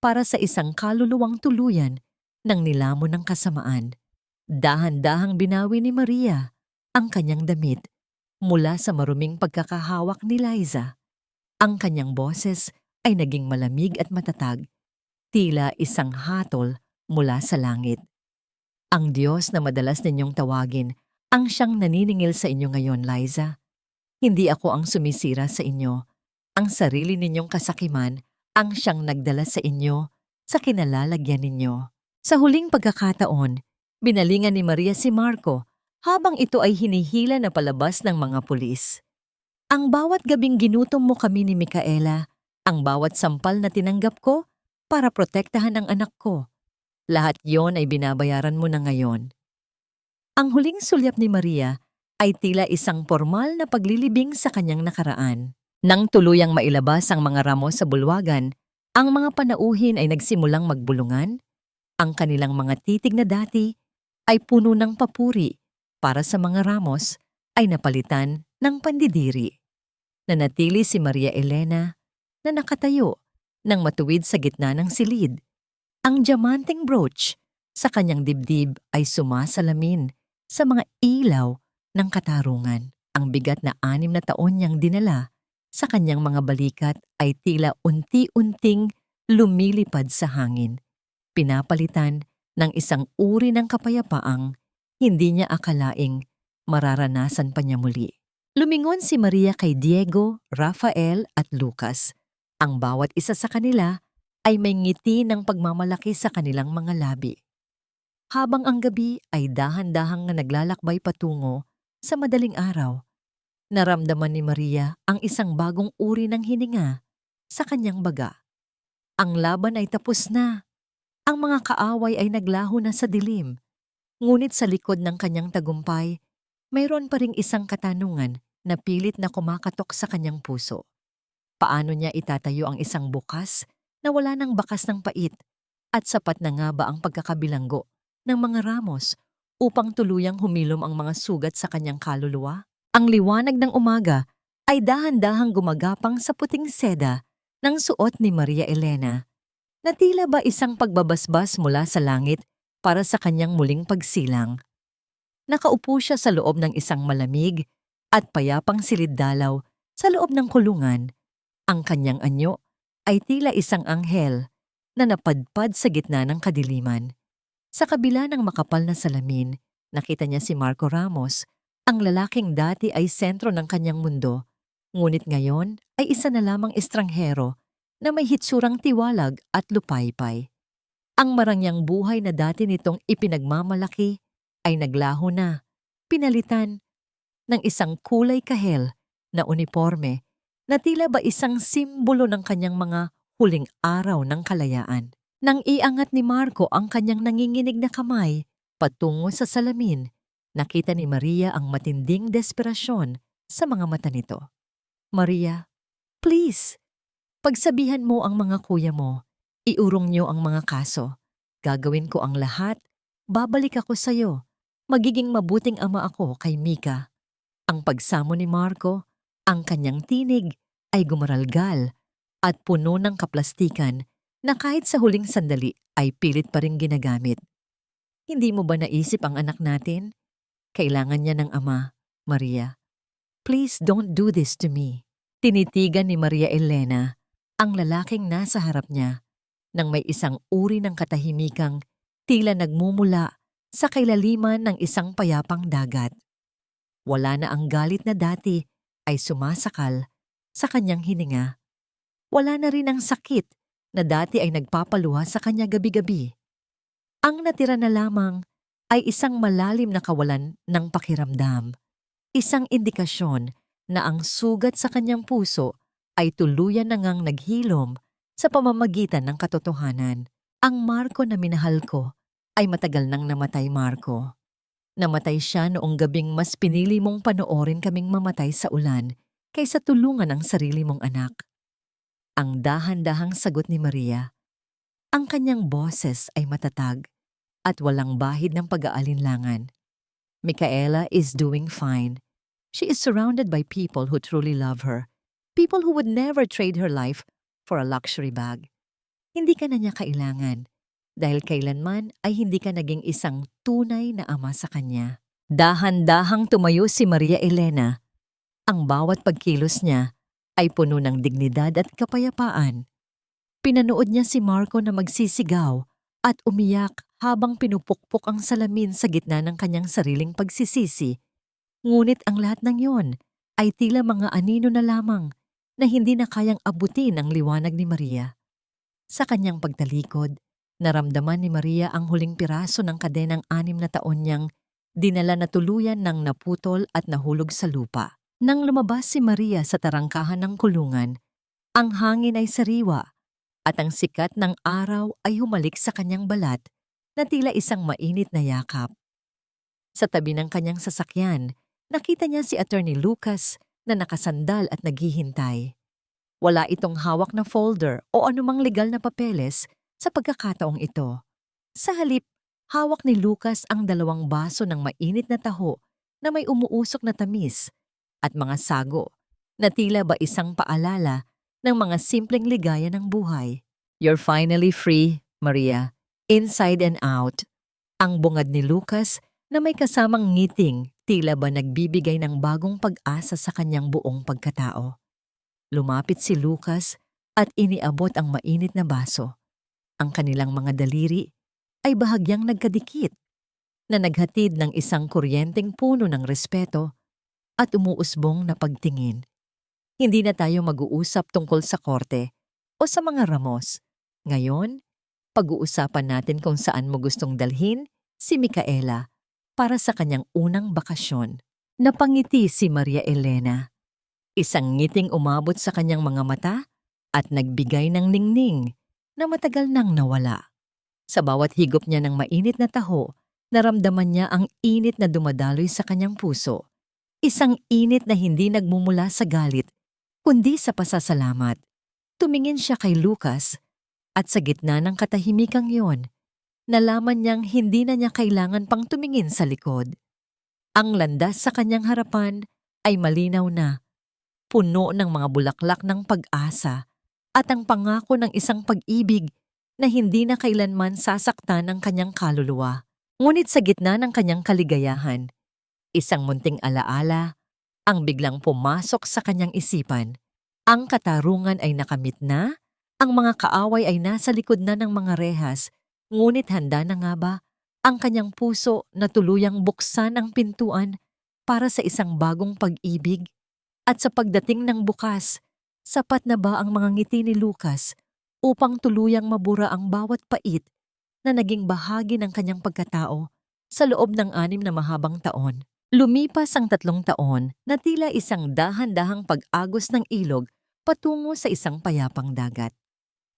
para sa isang kaluluwang tuluyan ng nilamon ng kasamaan. Dahan-dahang binawi ni Maria ang kanyang damit mula sa maruming pagkakahawak ni Liza. Ang kanyang boses ay naging malamig at matatag, tila isang hatol mula sa langit. Ang Diyos na madalas ninyong tawagin ang siyang naniningil sa inyo ngayon, Liza. Hindi ako ang sumisira sa inyo. Ang sarili ninyong kasakiman ang siyang nagdala sa inyo sa kinalalagyan ninyo. Sa huling pagkakataon, binalingan ni Maria si Marco habang ito ay hinihila na palabas ng mga pulis. Ang bawat gabing ginutom mo kami ni Micaela, ang bawat sampal na tinanggap ko para protektahan ang anak ko, lahat yon ay binabayaran mo na ngayon. Ang huling sulyap ni Maria ay tila isang formal na paglilibing sa kanyang nakaraan. Nang tuluyang mailabas ang mga ramos sa bulwagan, ang mga panauhin ay nagsimulang magbulungan. Ang kanilang mga titig na dati ay puno ng papuri para sa mga ramos ay napalitan ng pandidiri. Nanatili si Maria Elena na nakatayo nang matuwid sa gitna ng silid. Ang diamanteng brooch sa kanyang dibdib ay sumasalamin sa mga ilaw ng katarungan. Ang bigat na 6 na taon niyang dinala sa kanyang mga balikat ay tila unti-unting lumilipad sa hangin, pinapalitan ng isang uri ng kapayapaang hindi niya akalaing mararanasan pa niya muli. Lumingon si Maria kay Diego, Rafael at Lucas. Ang bawat isa sa kanila ay may ngiti ng pagmamalaki sa kanilang mga labi. Habang ang gabi ay dahan-dahang naglalakbay patungo sa madaling araw, naramdaman ni Maria ang isang bagong uri ng hininga sa kanyang baga. Ang laban ay tapos na. Ang mga kaaway ay naglaho na sa dilim. Ngunit sa likod ng kanyang tagumpay, mayroon pa ring isang katanungan na pilit na kumakatok sa kanyang puso. Paano niya itatayo ang isang bukas na wala ng bakas ng pait at sapat na nga ba ang pagkakabilanggo ng mga ramos upang tuluyang humilom ang mga sugat sa kanyang kaluluwa? Ang liwanag ng umaga ay dahan-dahang gumagapang sa puting seda ng suot ni Maria Elena na tila ba isang pagbabasbas mula sa langit para sa kanyang muling pagsilang. Nakaupo siya sa loob ng isang malamig at payapang silid-dalaw sa loob ng kulungan. Ang kanyang anyo ay tila isang anghel na napadpad sa gitna ng kadiliman. Sa kabila ng makapal na salamin, nakita niya si Marco Ramos, ang lalaking dati ay sentro ng kanyang mundo, ngunit ngayon ay isa na lamang estranghero na may hitsurang tiwalag at lupaypay. Ang marangyang buhay na dati nitong ipinagmamalaki ay naglaho na, pinalitan ng isang kulay kahel na uniforme na tila ba isang simbolo ng kanyang mga huling araw ng kalayaan. Nang iangat ni Marco ang kanyang nanginginig na kamay patungo sa salamin, nakita ni Maria ang matinding desperasyon sa mga mata nito. Maria, please, pagsabihan mo ang mga kuya mo, iurong niyo ang mga kaso. Gagawin ko ang lahat, babalik ako sa'yo. Magiging mabuting ama ako kay Mika. Ang pagsamo ni Marco, ang kanyang tinig ay gumaralgal at puno ng kaplastikan na kahit sa huling sandali ay pilit pa rin ginagamit. Hindi mo ba naisip ang anak natin? Kailangan niya ng ama, Maria. Please don't do this to me. Tinitigan ni Maria Elena ang lalaking nasa harap niya nang may isang uri ng katahimikang tila nagmumula sa kailaliman ng isang payapang dagat. Wala na ang galit na dati ay sumasakal sa kanyang hininga. Wala na rin ang sakit na dati ay nagpapaluha sa kanya gabi-gabi. Ang natira na lamang ay isang malalim na kawalan ng pakiramdam. Isang indikasyon na ang sugat sa kanyang puso ay tuluyan na ngang naghilom sa pamamagitan ng katotohanan. Ang Marco na minahal ko ay matagal nang namatay, Marco. Namatay siya noong gabing mas pinili mong panoorin kaming mamatay sa ulan kaysa tulungan ang sarili mong anak. Ang dahan-dahang sagot ni Maria. Ang kanyang boses ay matatag at walang bahid ng pag-aalinlangan. Micaela is doing fine. She is surrounded by people who truly love her. People who would never trade her life for a luxury bag. Hindi ka na niya kailangan dahil kailanman ay hindi ka naging isang tunay na ama sa kanya. Dahan-dahang tumayo si Maria Elena. Ang bawat pagkilos niya ay puno ng dignidad at kapayapaan. Pinanood niya si Marco na magsisigaw at umiyak habang pinupukpok ang salamin sa gitna ng kanyang sariling pagsisisi. Ngunit ang lahat ng yon ay tila mga anino na lamang na hindi na kayang abutin ang liwanag ni Maria. Sa kanyang pagtalikod, naramdaman ni Maria ang huling piraso ng kadenang 6 na taon niyang dinala na tuluyan ng naputol at nahulog sa lupa. Nang lumabas si Maria sa tarangkahan ng kulungan, ang hangin ay sariwa at ang sikat ng araw ay humalik sa kanyang balat na tila isang mainit na yakap. Sa tabi ng kanyang sasakyan, nakita niya si Attorney Lucas na nakasandal at naghihintay. Wala itong hawak na folder o anumang legal na papeles sa pagkakataong ito. Sa halip, hawak ni Lucas ang 2 baso ng mainit na taho na may umuusok na tamis at mga sago na tila ba isang paalala ng mga simpleng ligaya ng buhay. You're finally free, Maria. Inside and out. Ang bungad ni Lucas na may kasamang ngiting tila ba nagbibigay ng bagong pag-asa sa kanyang buong pagkatao. Lumapit si Lucas at iniabot ang mainit na baso. Ang kanilang mga daliri ay bahagyang nagkadikit na naghatid ng isang kuryenteng puno ng respeto at umuusbong na pagtingin. Hindi na tayo mag-uusap tungkol sa korte o sa mga ramos. Ngayon, pag-uusapan natin kung saan mo gustong dalhin si Micaela para sa kanyang unang bakasyon. Napangiti si Maria Elena. Isang ngiting umabot sa kanyang mga mata at nagbigay ng ningning na matagal nang nawala. Sa bawat higop niya ng mainit na taho, naramdaman niya ang init na dumadaloy sa kanyang puso. Isang init na hindi nagmumula sa galit, kundi sa pasasalamat. Tumingin siya kay Lucas at sa gitna ng katahimikang yon, nalaman niyang hindi na niya kailangan pang tumingin sa likod. Ang landas sa kanyang harapan ay malinaw na, puno ng mga bulaklak ng pag-asa at ang pangako ng isang pag-ibig na hindi na kailanman sasaktan ng kanyang kaluluwa. Ngunit sa gitna ng kanyang kaligayahan, isang munting alaala ang biglang pumasok sa kanyang isipan. Ang katarungan ay nakamit na, ang mga kaaway ay nasa likod na ng mga rehas, ngunit handa na nga ba ang kanyang puso na tuluyang buksan ang pintuan para sa isang bagong pag-ibig? At sa pagdating ng bukas, sapat na ba ang mga ngiti ni Lucas upang tuluyang mabura ang bawat pait na naging bahagi ng kanyang pagkatao sa loob ng 6 na mahabang taon? Lumipas ang 3 taon na tila isang dahan-dahang pag-agos ng ilog patungo sa isang payapang dagat.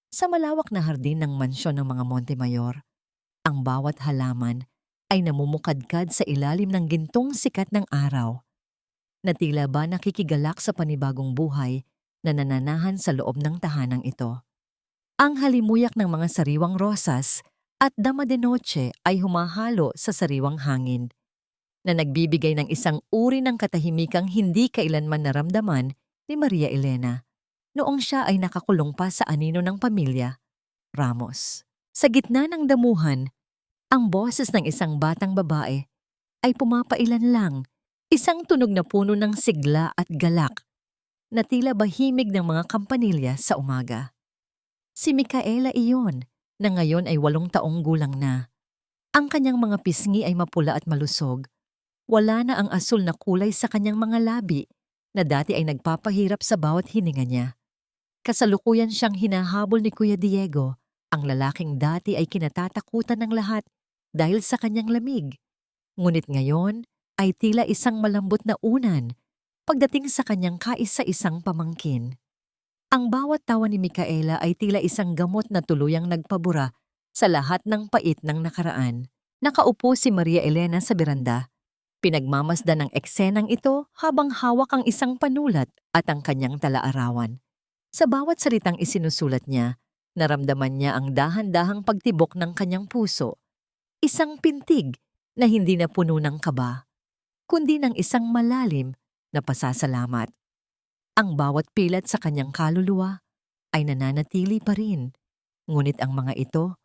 Sa malawak na hardin ng mansyon ng mga Montemayor, ang bawat halaman ay namumukadkad sa ilalim ng gintong sikat ng araw, na tila ba nakikigalak sa panibagong buhay na nananahan sa loob ng tahanang ito. Ang halimuyak ng mga sariwang rosas at dama de noche ay humahalo sa sariwang hangin, na nagbibigay ng isang uri ng katahimikang hindi kailanman naramdaman ni Maria Elena noong siya ay nakakulong pa sa anino ng pamilya, Ramos. Sa gitna ng damuhan, ang boses ng isang batang babae ay pumapailan lang, isang tunog na puno ng sigla at galak na tila bahimig ng mga kampanilya sa umaga. Si Micaela iyon, na ngayon ay 8 taong gulang na. Ang kanyang mga pisngi ay mapula at malusog. Wala na ang asul na kulay sa kanyang mga labi na dati ay nagpapahirap sa bawat hininga niya. Kasalukuyan siyang hinahabol ni Kuya Diego, ang lalaking dati ay kinatatakutan ng lahat dahil sa kanyang lamig. Ngunit ngayon ay tila isang malambot na unan pagdating sa kanyang kaisa-isang pamangkin. Ang bawat tawa ni Micaela ay tila isang gamot na tuluyang nagpabura sa lahat ng pait ng nakaraan. Nakaupo si Maria Elena sa beranda. Pinagmamasdan ng eksenang ito habang hawak ang isang panulat at ang kanyang talaarawan. Sa bawat salitang isinusulat niya, naramdaman niya ang dahan-dahang pagtibok ng kanyang puso. Isang pintig na hindi na puno ng kaba, kundi ng isang malalim na pasasalamat. Ang bawat pilat sa kanyang kaluluwa ay nananatili pa rin, ngunit ang mga ito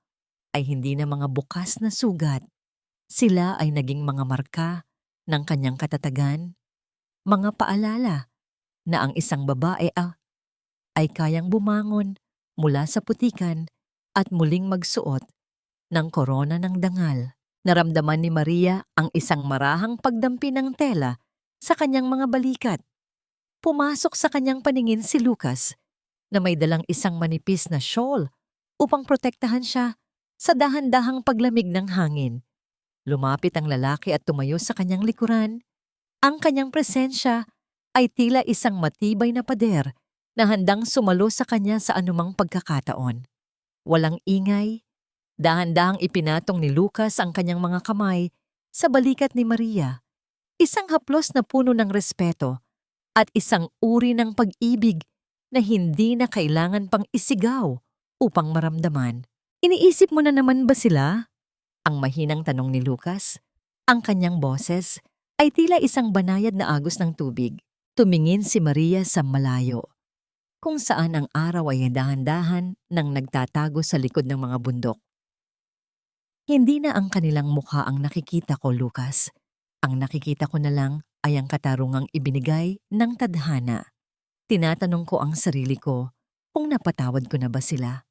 ay hindi na mga bukas na sugat. Sila ay naging mga marka ng kanyang katatagan, mga paalala na ang isang babae ay kayang bumangon mula sa putikan at muling magsuot ng korona ng dangal. Naramdaman ni Maria ang isang marahang pagdampi ng tela sa kanyang mga balikat. Pumasok sa kanyang paningin si Lucas na may dalang isang manipis na shawl upang protektahan siya sa dahan-dahang paglamig ng hangin. Lumapit ang lalaki at tumayo sa kanyang likuran. Ang kanyang presensya ay tila isang matibay na pader na handang sumalo sa kanya sa anumang pagkakataon. Walang ingay, dahan-dahang ipinatong ni Lucas ang kanyang mga kamay sa balikat ni Maria. Isang haplos na puno ng respeto at isang uri ng pag-ibig na hindi na kailangan pang isigaw upang maramdaman. Iniisip mo na naman ba sila? Ang mahinang tanong ni Lucas. Ang kanyang boses ay tila isang banayad na agos ng tubig. Tumingin si Maria sa malayo, kung saan ang araw ay dahan-dahan nang nagtatago sa likod ng mga bundok. Hindi na ang kanilang mukha ang nakikita ko, Lucas. Ang nakikita ko na lang ay ang katarungang ibinigay ng tadhana. Tinatanong ko ang sarili ko kung napatawad ko na ba sila.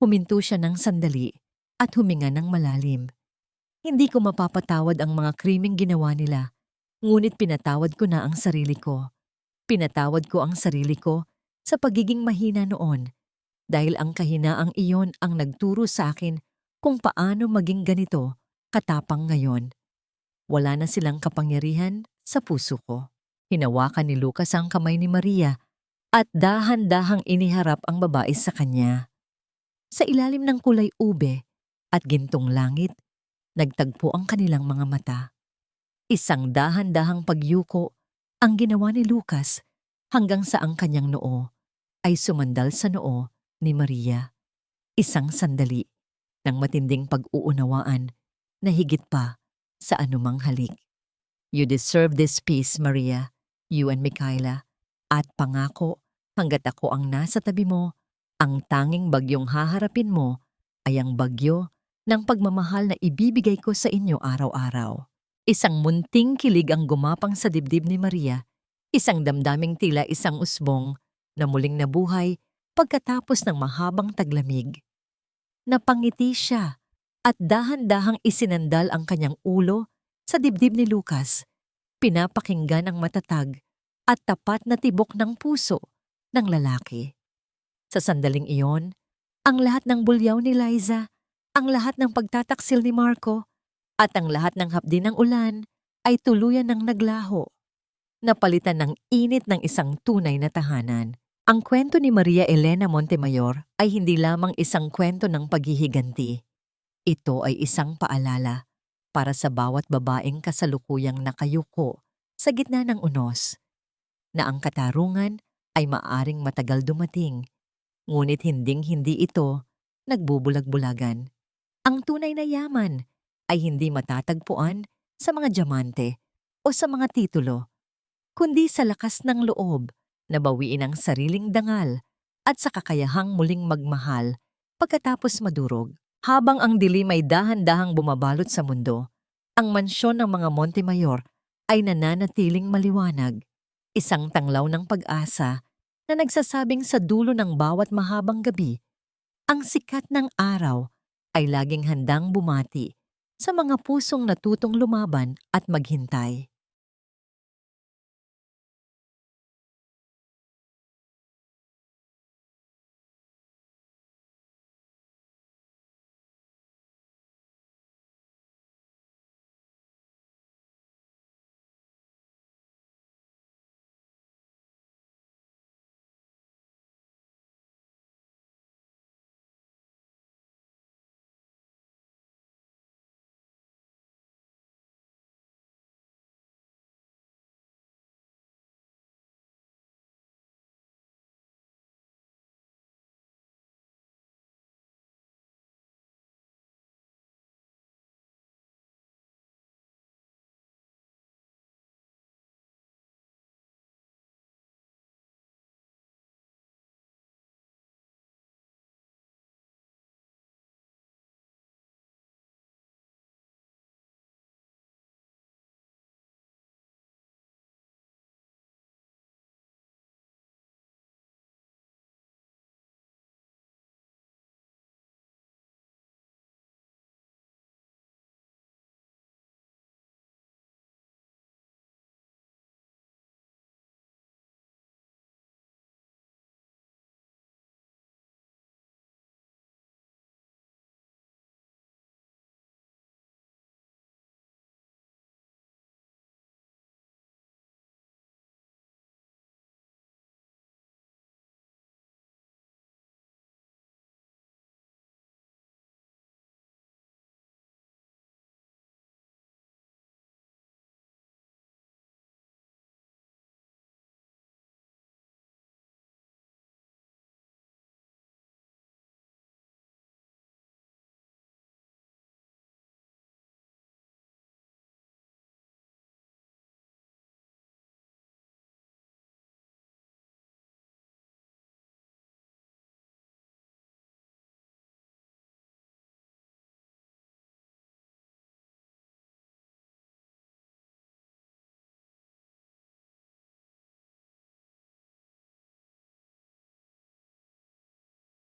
Huminto siya ng sandali at huminga ng malalim. Hindi ko mapapatawad ang mga krimeng ginawa nila, ngunit pinatawad ko na ang sarili ko. Pinatawad ko ang sarili ko sa pagiging mahina noon dahil ang kahinaang iyon ang nagturo sa akin kung paano maging ganito katapang ngayon. Wala na silang kapangyarihan sa puso ko. Hinawakan ni Lucas ang kamay ni Maria at dahan-dahang iniharap ang babae sa kanya. Sa ilalim ng kulay ube at gintong langit, nagtagpo ang kanilang mga mata. Isang dahan-dahang pagyuko ang ginawa ni Lucas hanggang sa ang kanyang noo ay sumandal sa noo ni Maria. Isang sandali ng matinding pag-uunawaan na higit pa sa anumang halik. You deserve this peace, Maria, you and Micaela. At pangako, hanggat ako ang nasa tabi mo, ang tanging bagyong haharapin mo ay ang bagyo ng pagmamahal na ibibigay ko sa inyo araw-araw. Isang munting kilig ang gumapang sa dibdib ni Maria, isang damdaming tila isang usbong na muling nabuhay pagkatapos ng mahabang taglamig. Napangiti siya at dahan-dahang isinandal ang kanyang ulo sa dibdib ni Lucas, pinapakinggan ang matatag at tapat na tibok ng puso ng lalaki. Sa sandaling iyon, ang lahat ng bulyaw ni Liza, ang lahat ng pagtataksil ni Marco, at ang lahat ng hapdi ng ulan ay tuluyan ng naglaho. Napalitan ng init ng isang tunay na tahanan. Ang kwento ni Maria Elena Montemayor ay hindi lamang isang kwento ng paghihiganti. Ito ay isang paalala para sa bawat babaeng kasalukuyang nakayuko sa gitna ng unos, na ang katarungan ay maaring matagal dumating, ngunit hinding-hindi ito nagbubulag-bulagan. Ang tunay na yaman ay hindi matatagpuan sa mga diamante o sa mga titulo, kundi sa lakas ng loob na bawiin ang sariling dangal at sa kakayahang muling magmahal pagkatapos madurog. Habang ang dilim ay dahan-dahang bumabalot sa mundo, ang mansyon ng mga Montemayor ay nananatiling maliwanag, isang tanglaw ng pag-asa na nagsasabing sa dulo ng bawat mahabang gabi, ang sikat ng araw ay laging handang bumati sa mga pusong natutong lumaban at maghintay.